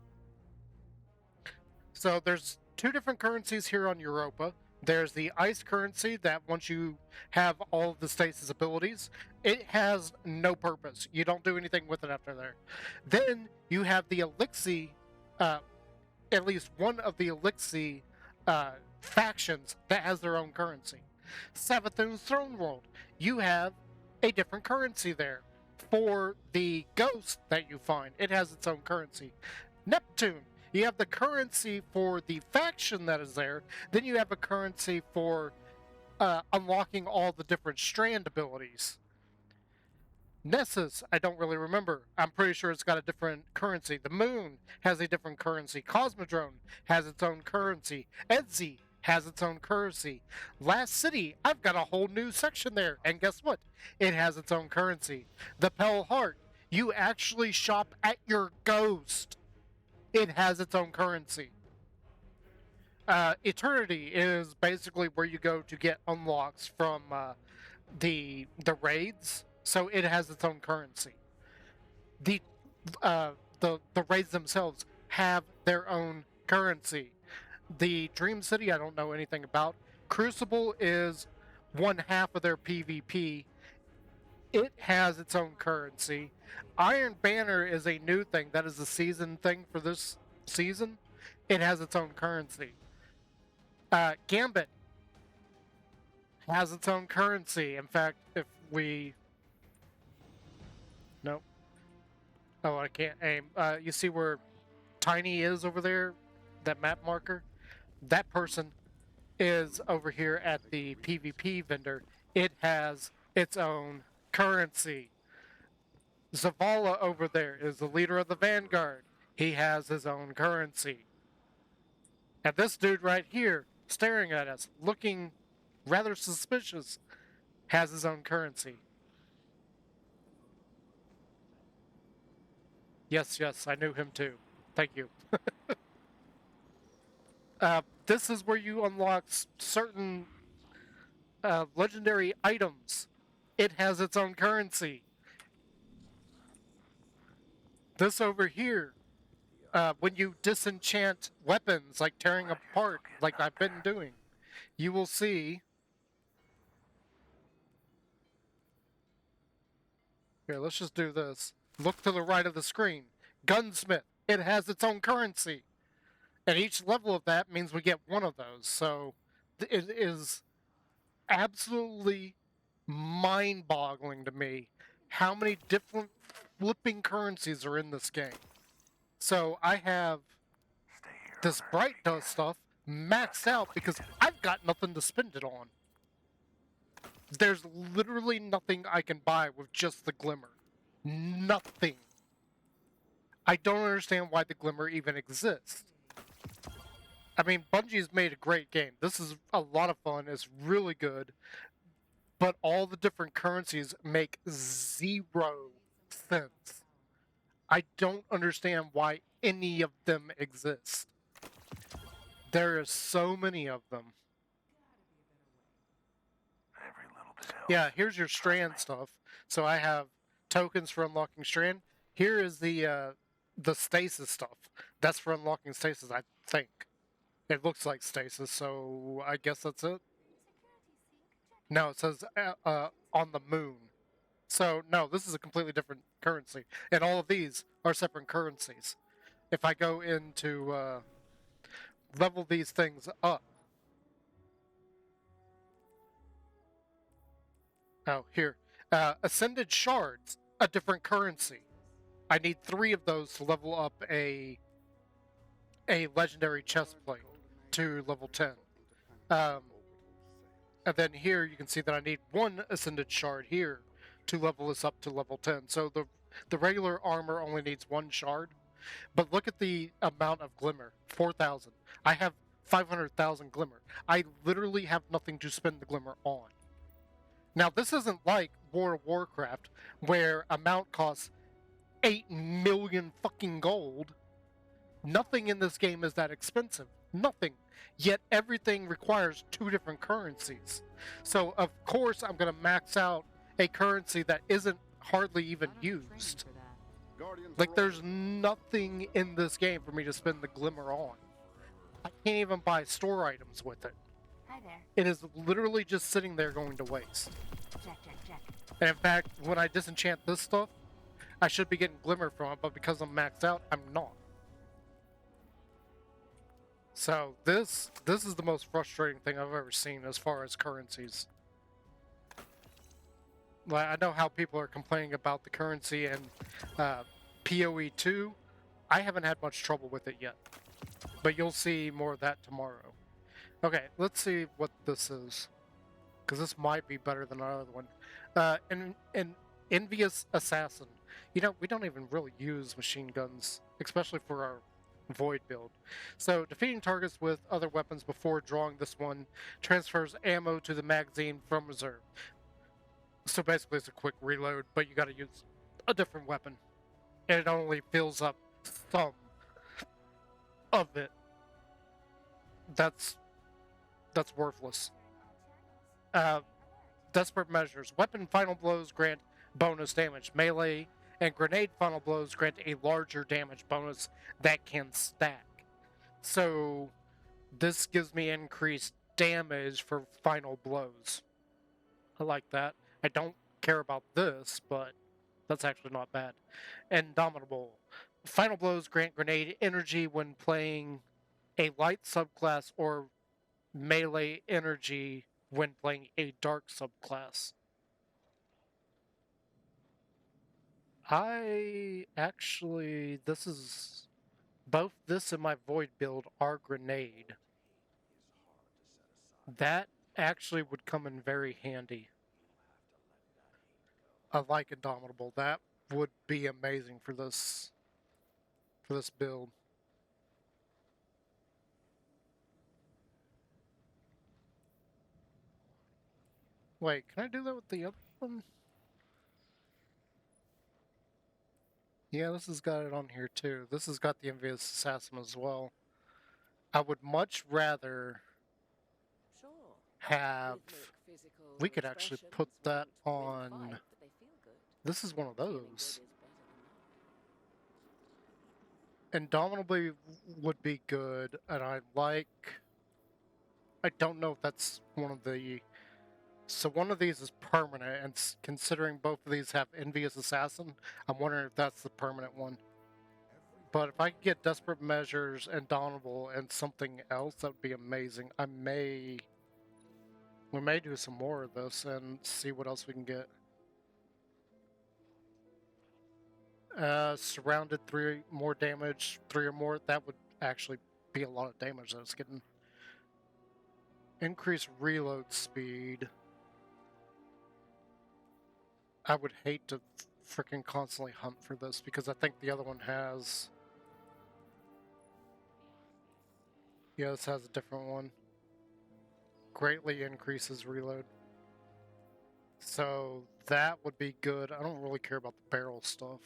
So there's two different currencies here on Europa. There's the ice currency that once you have all of the stasis abilities, it has no purpose. You don't do anything with it after there. Then you have the elixir at least one of the Elixir factions that has their own currency. Savathun's Throne World, you have a different currency there. For the ghost that you find, it has its own currency. Neptune, you have the currency for the faction that is there, then you have a currency for unlocking all the different strand abilities. Nessus, I don't really remember. I'm pretty sure it's got a different currency. The Moon has a different currency. Cosmodrome has its own currency. Edzi has its own currency. Last City, I've got a whole new section there. And guess what? It has its own currency. The Pale Heart, you actually shop at your ghost. It has its own currency. Eternity is basically where you go to get unlocks from the raids. So it has its own currency. The raids themselves have their own currency. The Dream City, I don't know anything about. Crucible is one half of their PvP. It has its own currency. Iron Banner is a new thing. That is a season thing for this season. It has its own currency. Gambit has its own currency. In fact, if we... Nope. Oh, I can't aim. You see where Tiny is over there? That map marker? That person is over here at the PvP vendor. It has its own currency. Zavala over there is the leader of the Vanguard. He has his own currency. And this dude right here, staring at us, looking rather suspicious, has his own currency. Yes, I knew him too. Thank you. This is where you unlock certain legendary items. It has its own currency. This over here, when you disenchant weapons, like tearing apart, like I've been doing, you will see... Here, let's just do this. Look to the right of the screen. Gunsmith. It has its own currency. And each level of that means we get one of those. So it is absolutely mind-boggling to me how many different flipping currencies are in this game. So I have this Bright Dust stuff maxed out because I've got nothing to spend it on. There's literally nothing I can buy with just the Glimmer. Nothing. I don't understand why the Glimmer even exists. I mean, Bungie's made a great game. This is a lot of fun. It's really good. But all the different currencies make zero sense. I don't understand why any of them exist. There are so many of them. Yeah, here's your strand stuff. So I have tokens for unlocking strand. Here is the stasis stuff. That's for unlocking stasis, I think. It looks like stasis, so I guess that's it. No, it says on the moon. So, no, this is a completely different currency. And all of these are separate currencies. If I go into level these things up. Oh, here. Ascended Shards, a different currency. I need 3 of those to level up a legendary chest plate to level 10. And then here you can see that I need 1 Ascended Shard here to level this up to level 10. So the regular armor only needs 1 shard. But look at the amount of Glimmer, 4,000. I have 500,000 Glimmer. I literally have nothing to spend the Glimmer on. Now, this isn't like World of Warcraft, where a mount costs 8 million fucking gold. Nothing in this game is that expensive. Nothing. Yet everything requires 2 different currencies. So, of course, I'm going to max out a currency that isn't hardly even used. Like, there's nothing in this game for me to spend the Glimmer on. I can't even buy store items with it. Hi there. It is literally just sitting there going to waste. Check. And in fact, when I disenchant this stuff, I should be getting Glimmer from it, but because I'm maxed out, I'm not. So this is the most frustrating thing I've ever seen as far as currencies. Like, I know how people are complaining about the currency in PoE 2. I haven't had much trouble with it yet, but you'll see more of that tomorrow. Okay, let's see what this is, because this might be better than our other one. An Envious Assassin. You know, we don't even really use machine guns, especially for our Void build. So, defeating targets with other weapons before drawing this one transfers ammo to the magazine from reserve. So basically it's a quick reload, but you gotta use a different weapon. And it only fills up some of it. That's worthless. Desperate Measures. Weapon final blows grant bonus damage. Melee and grenade final blows grant a larger damage bonus that can stack. So this gives me increased damage for final blows. I like that. I don't care about this, but that's actually not bad. Indomitable. Final blows grant grenade energy when playing a light subclass or melee energy when playing a dark subclass. This is both this and my void build are grenade. That actually would come in very handy. I like Indomitable. That would be amazing for this build. Wait, can I do that with the other one? Yeah, this has got it on here too. This has got the Envious Assassin as well. I would much rather have... We could actually put that on... This is one of those. Indomitably would be good, and I don't know if that's one of the... So one of these is permanent, and considering both of these have Envious Assassin, I'm wondering if that's the permanent one. But if I could get Desperate Measures, Indomitable, and something else, that would be amazing. We may do some more of this and see what else we can get. Surrounded 3 more damage, 3 or more, that would actually be a lot of damage that it's getting. Increase reload speed. I would hate to freaking constantly hunt for this because I think the other one has... Yeah, this has a different one. Greatly increases reload. So that would be good. I don't really care about the barrel stuff.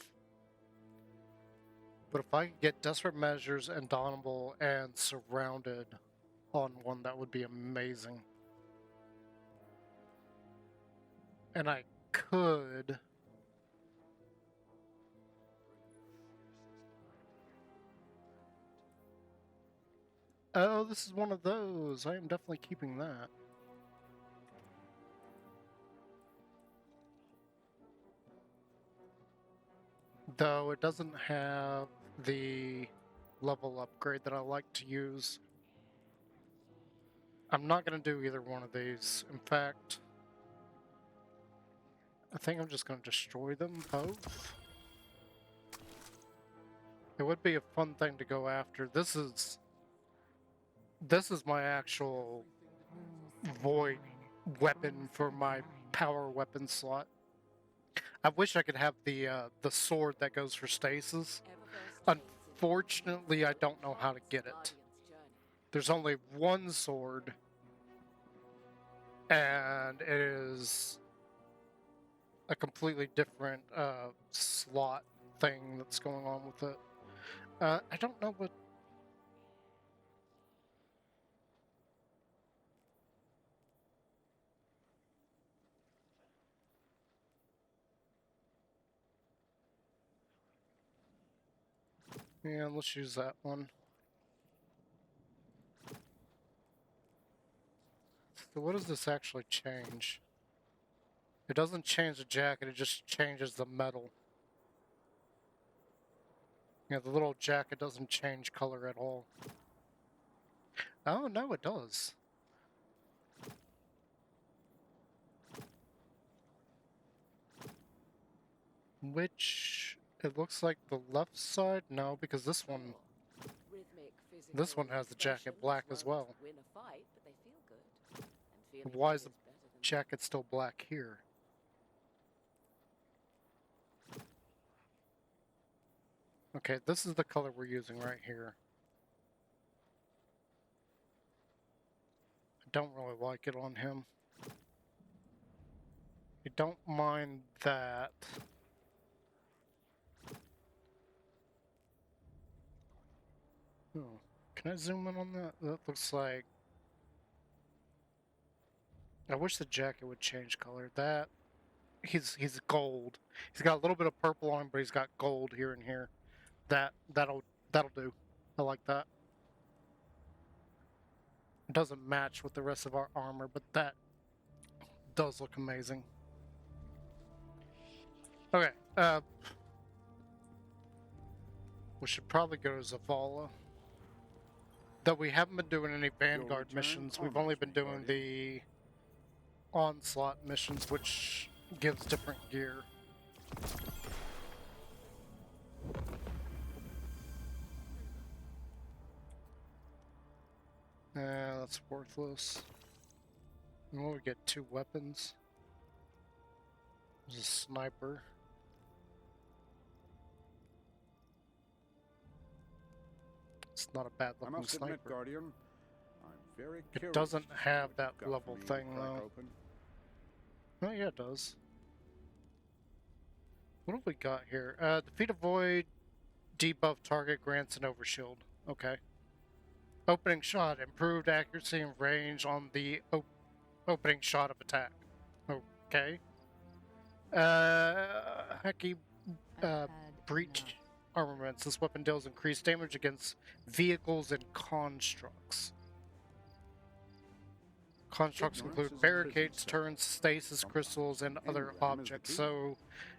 But if I could get Desperate Measures, Indomitable, and Surrounded on one, that would be amazing. And I could... Oh, this is one of those. I am definitely keeping that. Though it doesn't have the level upgrade that I like to use. I'm not going to do either one of these. In fact, I think I'm just going to destroy them both. It would be a fun thing to go after. This is my actual void weapon for my power weapon slot. I wish I could have the sword that goes for stasis. Unfortunately, I don't know how to get it. There's only one sword, and it is a completely different slot thing that's going on with it. I don't know what... Yeah, let's use that one. So what does this actually change? It doesn't change the jacket, it just changes the metal. Yeah, the little jacket doesn't change color at all. Oh, no, it does. Which, it looks like the left side? No, because this one has the jacket black as well. Win a fight, but they feel good. And feeling Why good is the better than jacket still black here? Okay, this is the color we're using right here. I don't really like it on him. I don't mind that. Oh, can I zoom in on that? That looks like... I wish the jacket would change color. That... He's gold. He's got a little bit of purple on him, but he's got gold here and here. That'll do. I like that. It doesn't match with the rest of our armor, but that does look amazing. Okay, we should probably go to Zavala. Though we haven't been doing any Vanguard missions, we've only been doing the Onslaught missions, which gives different gear. That's worthless. And we'll get 2 weapons. There's a sniper. It's not a bad I looking must admit, sniper. Guardian, I'm very It curious doesn't to see have what that you've got level for me to thing, crack though. open. Oh yeah, it does. What have we got here? Defeat a void, debuff target, grants an overshield. Okay. Opening shot, improved accuracy and range on the opening shot of attack. Okay. Hacky breach armaments. This weapon deals increased damage against vehicles and constructs. Constructs Ignorance include is a prison barricades, cell. turrets, stasis crystals, and Any other of them is the objects, key. so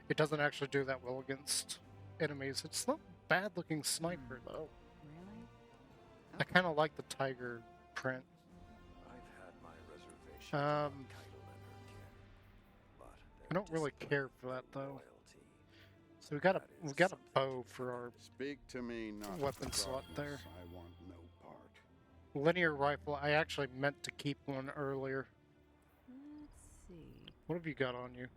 it doesn't actually do that well against enemies. It's not a bad looking sniper, though. Really? I kind of like the tiger print. I've had my reservations Um, about Kylo and her kin, but I don't really their care for that, though. loyalty. So we got a That is bow something for our Speak to me not of weapon the slot there. darkness. I want no part. linear rifle. I actually meant to keep one earlier. Let's see. What have you got on you?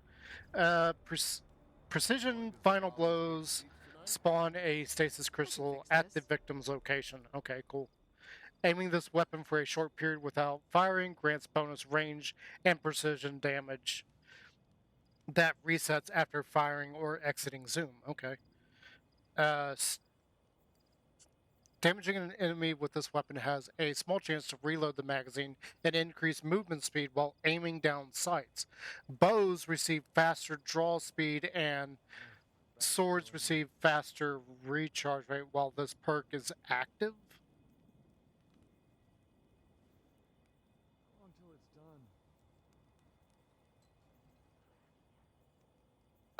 Precision final blows spawn a stasis crystal fix at the this. victim's location. Okay, cool. Aiming this weapon for a short period without firing grants bonus range and precision damage that resets after firing or exiting zoom. Okay. Damaging an enemy with this weapon has a small chance to reload the magazine and increase movement speed while aiming down sights. Bows receive faster draw speed and swords receive faster recharge rate while this perk is active. Until it's done.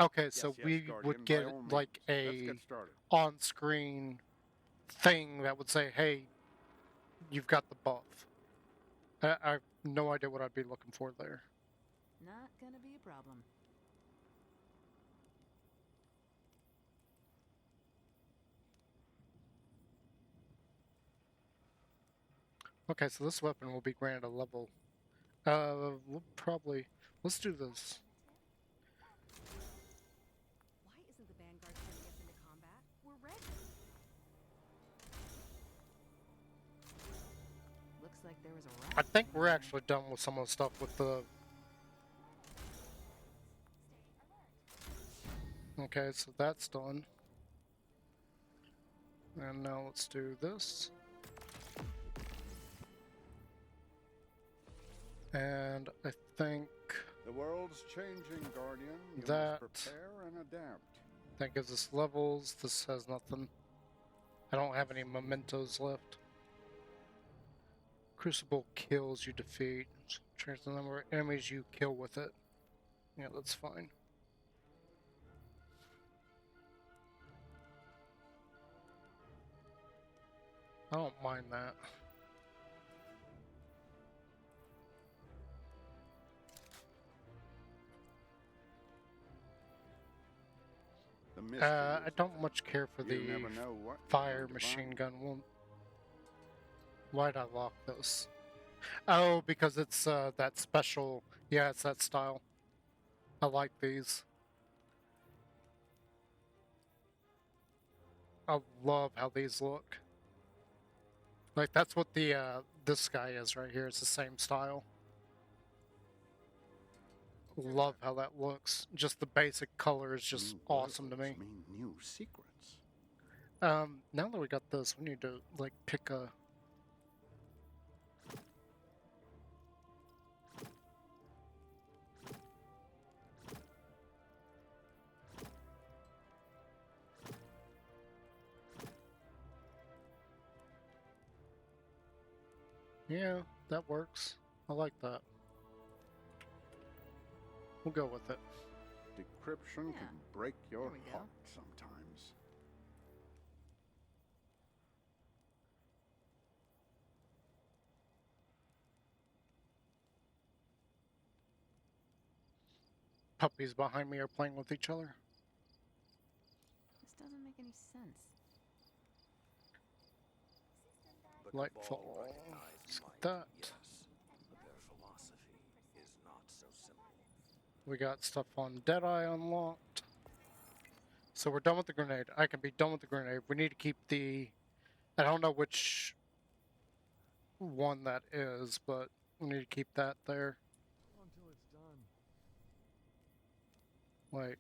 Okay, so Yes, we Guardian, would by get all means. like Let's a get started. on-screen thing that would say, hey, you've got the buff. I have no idea what I'd be looking for there. Not gonna be a problem. Okay, so this weapon will be granted a level. We'll probably... Let's do this. Why isn't the Vanguard sending us into combat? We're ready. Looks like there was a I think we're actually done with some of the stuff with the... Okay, so that's done. And now let's do this. And I think The world's changing, Guardian. You That- must prepare and adapt. that gives us levels. This has nothing. I don't have any mementos left. Crucible kills you defeat. Change the number of enemies you kill with it. Yeah, that's fine. I don't mind that. The mystery I is don't that much care for you the never know what you're fire going to machine find. gun. Well, why'd I lock this? Oh, because it's that special. Yeah, it's that style. I like these. I love how these look. Like that's what the this guy is right here. It's the same style. Love how that looks. Just the basic color is just New awesome to worlds me. mean new secrets. Now that we got this, we need to like pick a. Yeah, that works. I like that. We'll go with it. Decryption Yeah. can break your There we go. heart sometimes. Puppies behind me are playing with each other. This doesn't make any sense. The Lightfall. Cabal recognize Let's get might, that. yes, but their philosophy is not so simple. We got stuff on Deadeye unlocked. So we're done with the grenade. I can be done with the grenade. We need to keep the... I don't know which one that is, but we need to keep that there. Until it's done. Wait.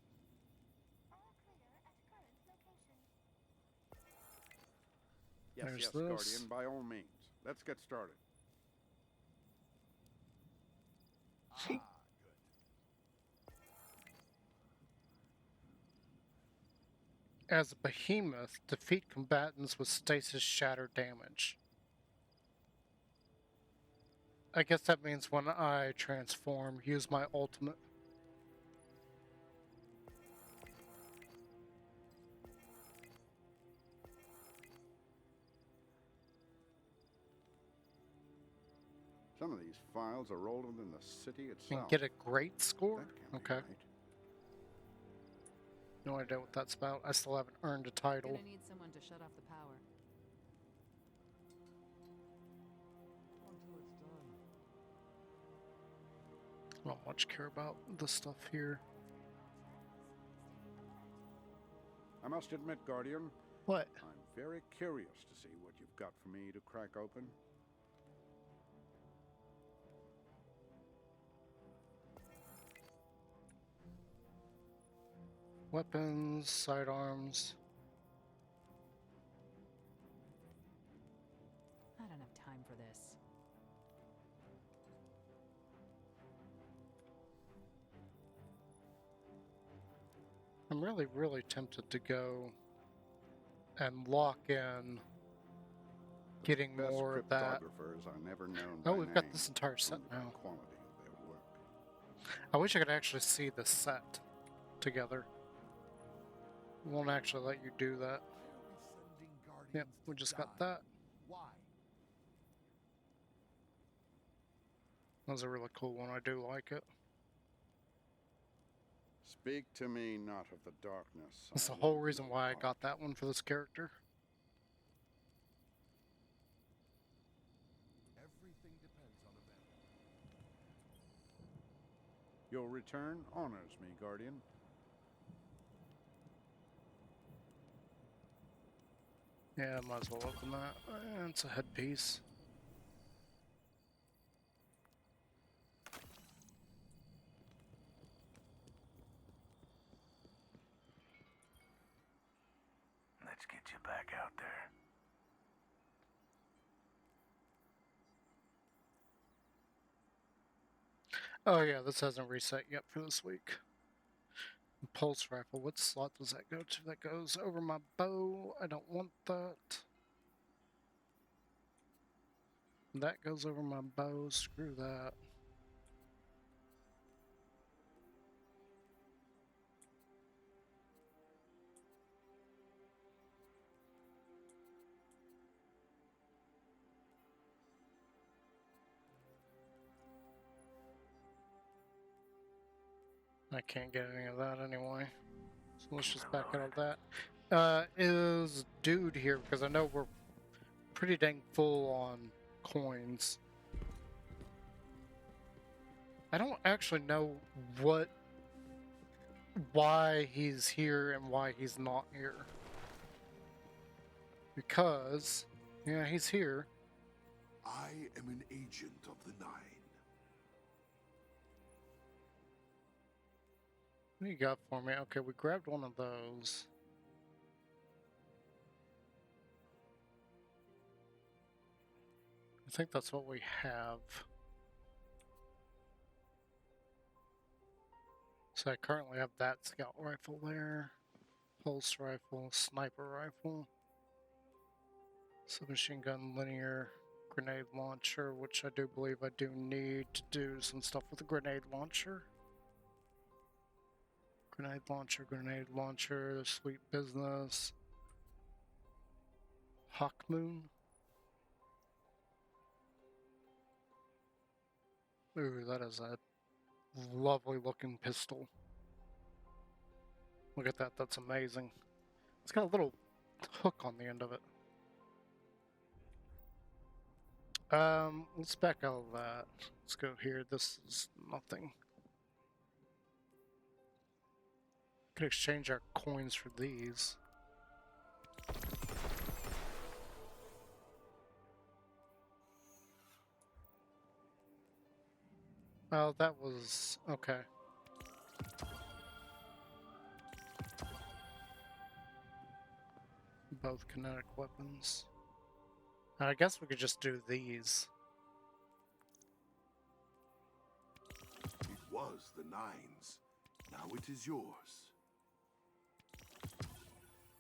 Yes, There's yes, this. Guardian, by all means. Let's get started. Good. As a behemoth, defeat combatants with stasis shatter damage. I guess that means when I transform, use my ultimate. Some of these files are older than the city And itself. get a great score? That can't be Okay. right. No idea what that's about. I still haven't earned a title. Gonna need someone to shut off the power. Until it's done. I don't much care about the stuff here. I must admit, Guardian, What? I'm very curious to see what you've got for me to crack open. Weapons, sidearms. I don't have time for this. I'm really, really tempted to go and lock in getting Best more of that. cryptographers are never known Oh, by we've got name, this entire set only by now. quality of their work. I wish I could actually see the set together. Won't actually let you do that. Why are we sending guardians Yep, we to just die? got that. Why? That was a really cool one. I do like it. Speak to me not of the darkness. That's the I whole want reason no why I part. got that one for this character. Everything depends on event. Your return honors me, Guardian. Yeah, might as well open that. It's a headpiece. Let's get you back out there. Oh yeah, this hasn't reset yet for this week. Pulse rifle. What slot does that go to? That goes over my bow. I don't want that. That goes over my bow. Screw that. I can't get any of that anyway. So let's just back out of that. Is dude here? Because I know we're pretty dang full on coins. I don't actually know why he's here and why he's not here. Because, yeah, he's here. I am an agent of the Nine. What do you got for me? Okay, we grabbed one of those. I think that's what we have. So I currently have that scout rifle there, pulse rifle, sniper rifle, submachine gun, linear, grenade launcher, which I do believe I do need to do some stuff with the grenade launcher. Grenade launcher, sweet business. Hawk Moon. Ooh, that is a lovely looking pistol. Look at that, that's amazing. It's got a little hook on the end of it. Let's back out of that. Let's go here. This is nothing. Could exchange our coins for these. Oh, that was okay. Both kinetic weapons. I guess we could just do these. It was the Nine's. Now it is yours.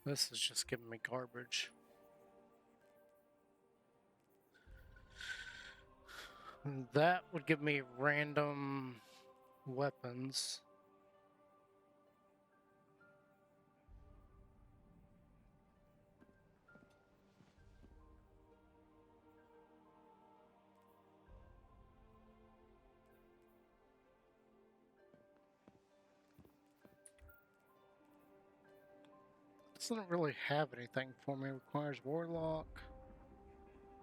This is just giving me garbage. And that would give me random weapons. Doesn't really have anything for me. Requires warlock.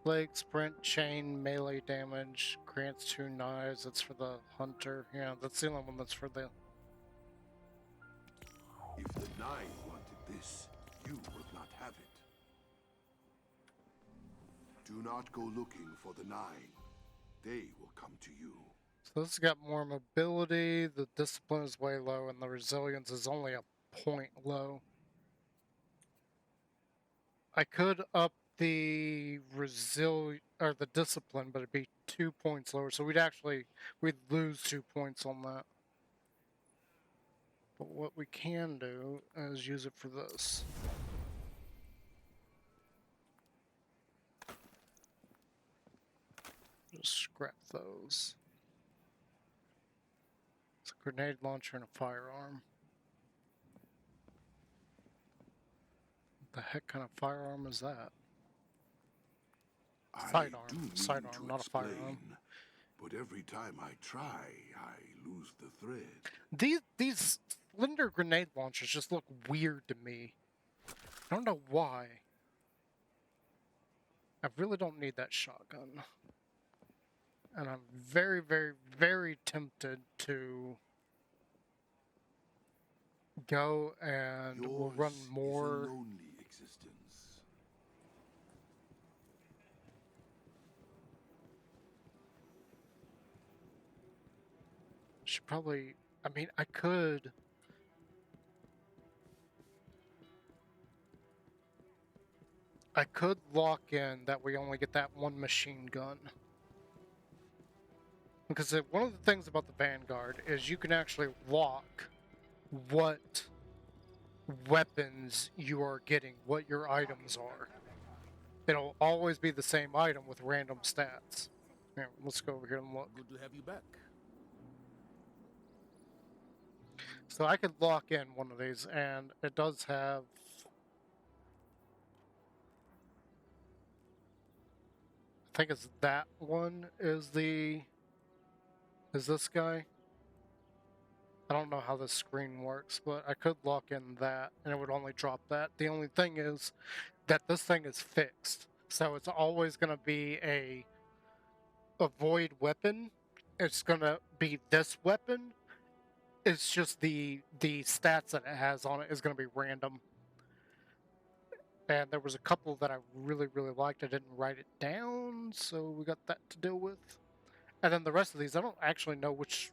Leg, sprint, chain, melee damage, grants 2 knives. That's for the hunter. Yeah, that's the only one that's for the. If the Nine wanted this, you would not have it. Do not go looking for the Nine. They will come to you. So this has got more mobility. The discipline is way low, and the resilience is only a point low. I could up the or the discipline, but it'd be 2 points lower. So we'd lose 2 points on that. But what we can do is use it for this. Just scrap those. It's a grenade launcher and a firearm. What the heck kind of firearm is that? Sidearm. I do mean Sidearm, to not a explain, firearm. but every time I try, I lose the thread. These Slender grenade launchers just look weird to me. I don't know why. I really don't need that shotgun. And I'm very, very, very tempted to go and we'll run Yours more. is a lonely existence. Should probably, I mean, I could. I could lock in that we only get that one machine gun. Because one of the things about the Vanguard is you can actually lock what weapons you are getting, what your items are. It'll always be the same item with random stats. Here, let's go over here and look. Good to have you back. So I could lock in one of these, and it does have. I think it's that one is this guy. I don't know how this screen works, but I could lock in that and it would only drop that. The only thing is that this thing is fixed. So it's always going to be a void weapon. It's going to be this weapon. It's just the stats that it has on it is going to be random. And there was a couple that I really, really liked. I didn't write it down, so we got that to deal with. And then the rest of these, I don't actually know which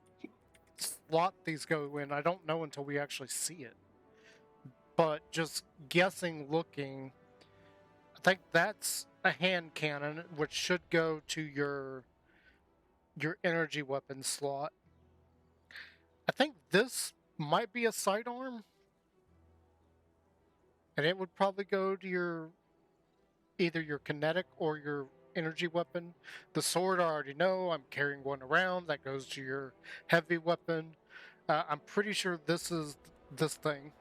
slot these go in. I don't know until we actually see it. But just guessing, looking, I think that's a hand cannon, which should go to your energy weapon slot. I think this might be a sidearm. And it would probably go to your either your kinetic or your energy weapon. The sword I already know. I'm carrying one around. That goes to your heavy weapon. I'm pretty sure this is this thing,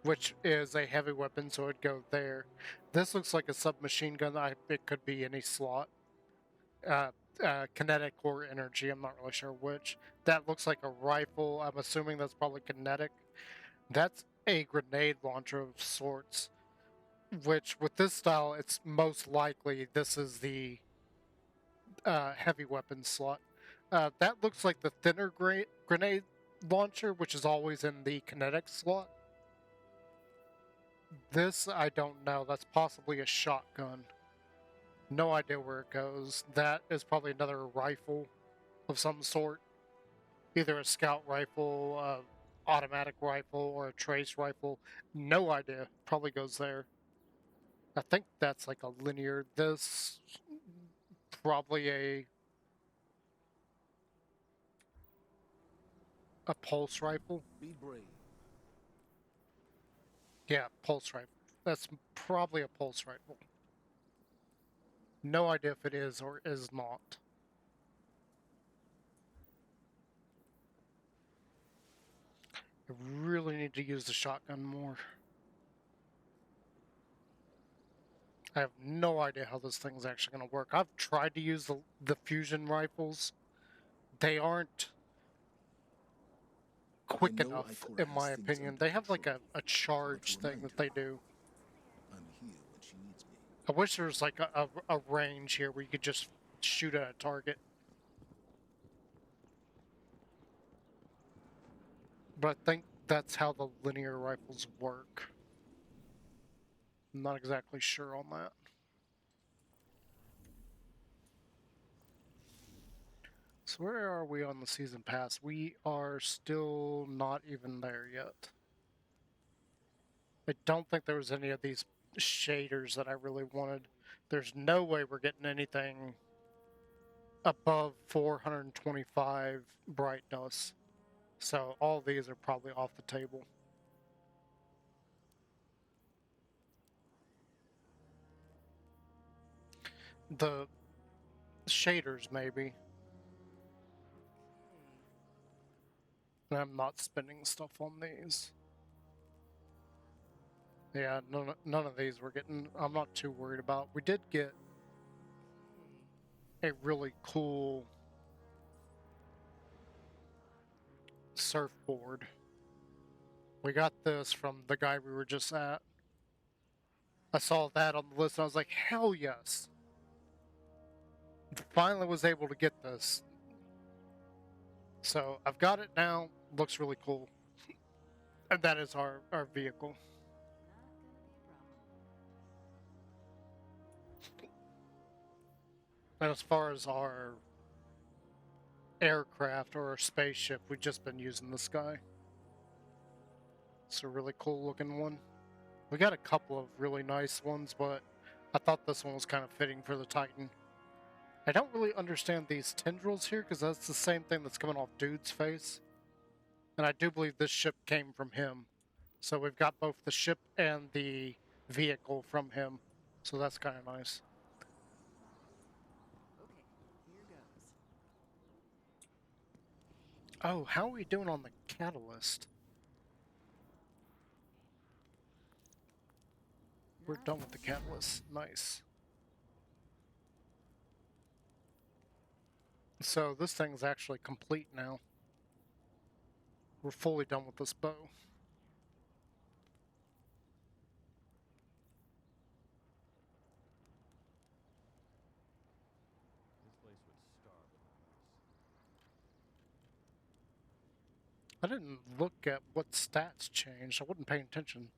which is a heavy weapon, so it'd go there. This looks like a submachine gun. It could be any slot. Kinetic or energy. I'm not really sure which. That looks like a rifle. I'm assuming that's probably kinetic. That's a grenade launcher of sorts, which with this style, it's most likely this is the heavy weapon slot. That looks like the thinner grenade launcher, which is always in the kinetic slot. This, I don't know. That's possibly a shotgun. No idea where it goes. That is probably another rifle of some sort. Either a scout rifle, automatic rifle, or a trace rifle. No idea. Probably goes there. I think that's like a linear. This probably a pulse rifle. Be brave. Yeah, pulse rifle. That's probably a pulse rifle. No idea if it is or is not. I really need to use the shotgun more. I have no idea how this thing's actually going to work. I've tried to use the fusion rifles. They aren't quick enough, in my opinion. They have like a charge thing that they do. I'm here when she needs me. I wish there was like a range here where you could just shoot at a target. But I think that's how the linear rifles work. I'm not exactly sure on that. So where are we on the season pass? We are still not even there yet. I don't think there was any of these shaders that I really wanted. There's no way we're getting anything above 425 brightness. So all these are probably off the table. The shaders, maybe. And I'm not spending stuff on these. Yeah, none of these we're getting. I'm not too worried about. We did get a really cool surfboard. We got this from the guy we were just at. I saw that on the list and I was like, hell yes. Finally was able to get this. So I've got it now. Looks really cool. And that is our vehicle. And as far as our aircraft or our spaceship, we've just been using this guy. It's a really cool looking one. We got a couple of really nice ones, but I thought this one was kind of fitting for the Titan. I don't really understand these tendrils here, because that's the same thing that's coming off Dude's face. And I do believe this ship came from him. So we've got both the ship and the vehicle from him. So that's kind of nice. Okay, here goes. Oh, how are we doing on the catalyst? We're done with the catalyst. Nice. So this thing's actually complete now. we're fully done with this bow. This place would starve of moose. I didn't look at what stats changed. I wasn't paying attention.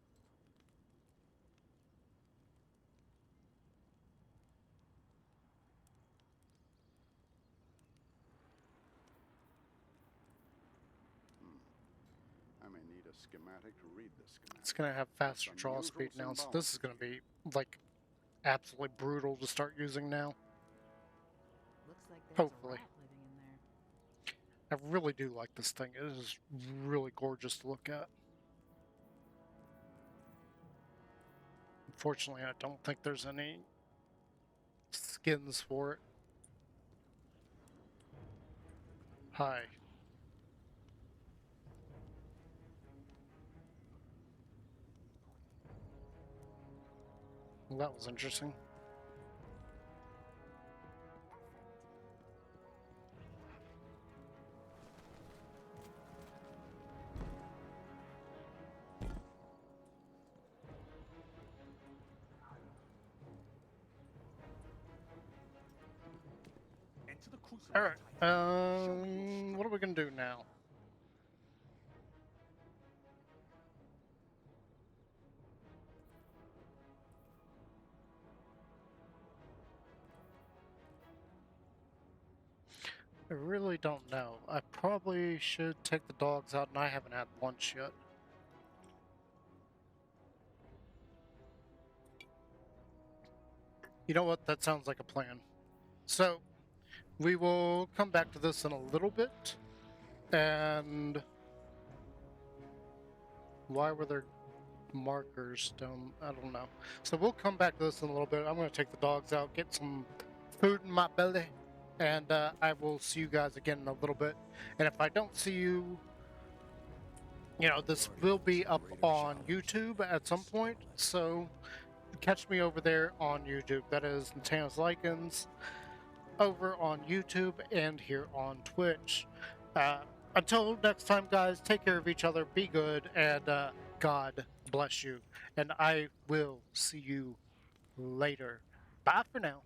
I may need a schematic to read the schematic. It's gonna have faster draw unusual speed now, so symbology this is gonna be like absolutely brutal to start using now. Looks like there's Hopefully. a rat living in there. I really do like this thing. It is really gorgeous to look at. Unfortunately, I don't think there's any skins for it. Hi. Well, that was interesting. Enter the crucible. All right. Titan. What are we gonna do now? I really don't know. I probably should take the dogs out, and I haven't had lunch yet. You know what? That sounds like a plan. So, we will come back to this in a little bit. And why were there markers down? I don't know. So we'll come back to this in a little bit. I'm going to take the dogs out, get some food in my belly, and I will see you guys again in a little bit. And if I don't see you, you know, this will be up on YouTube at some point. So catch me over there on YouTube. That is Natanus Lycans over on YouTube and here on Twitch. Until next time, guys, take care of each other, be good, and God bless you. And I will see you later. Bye for now.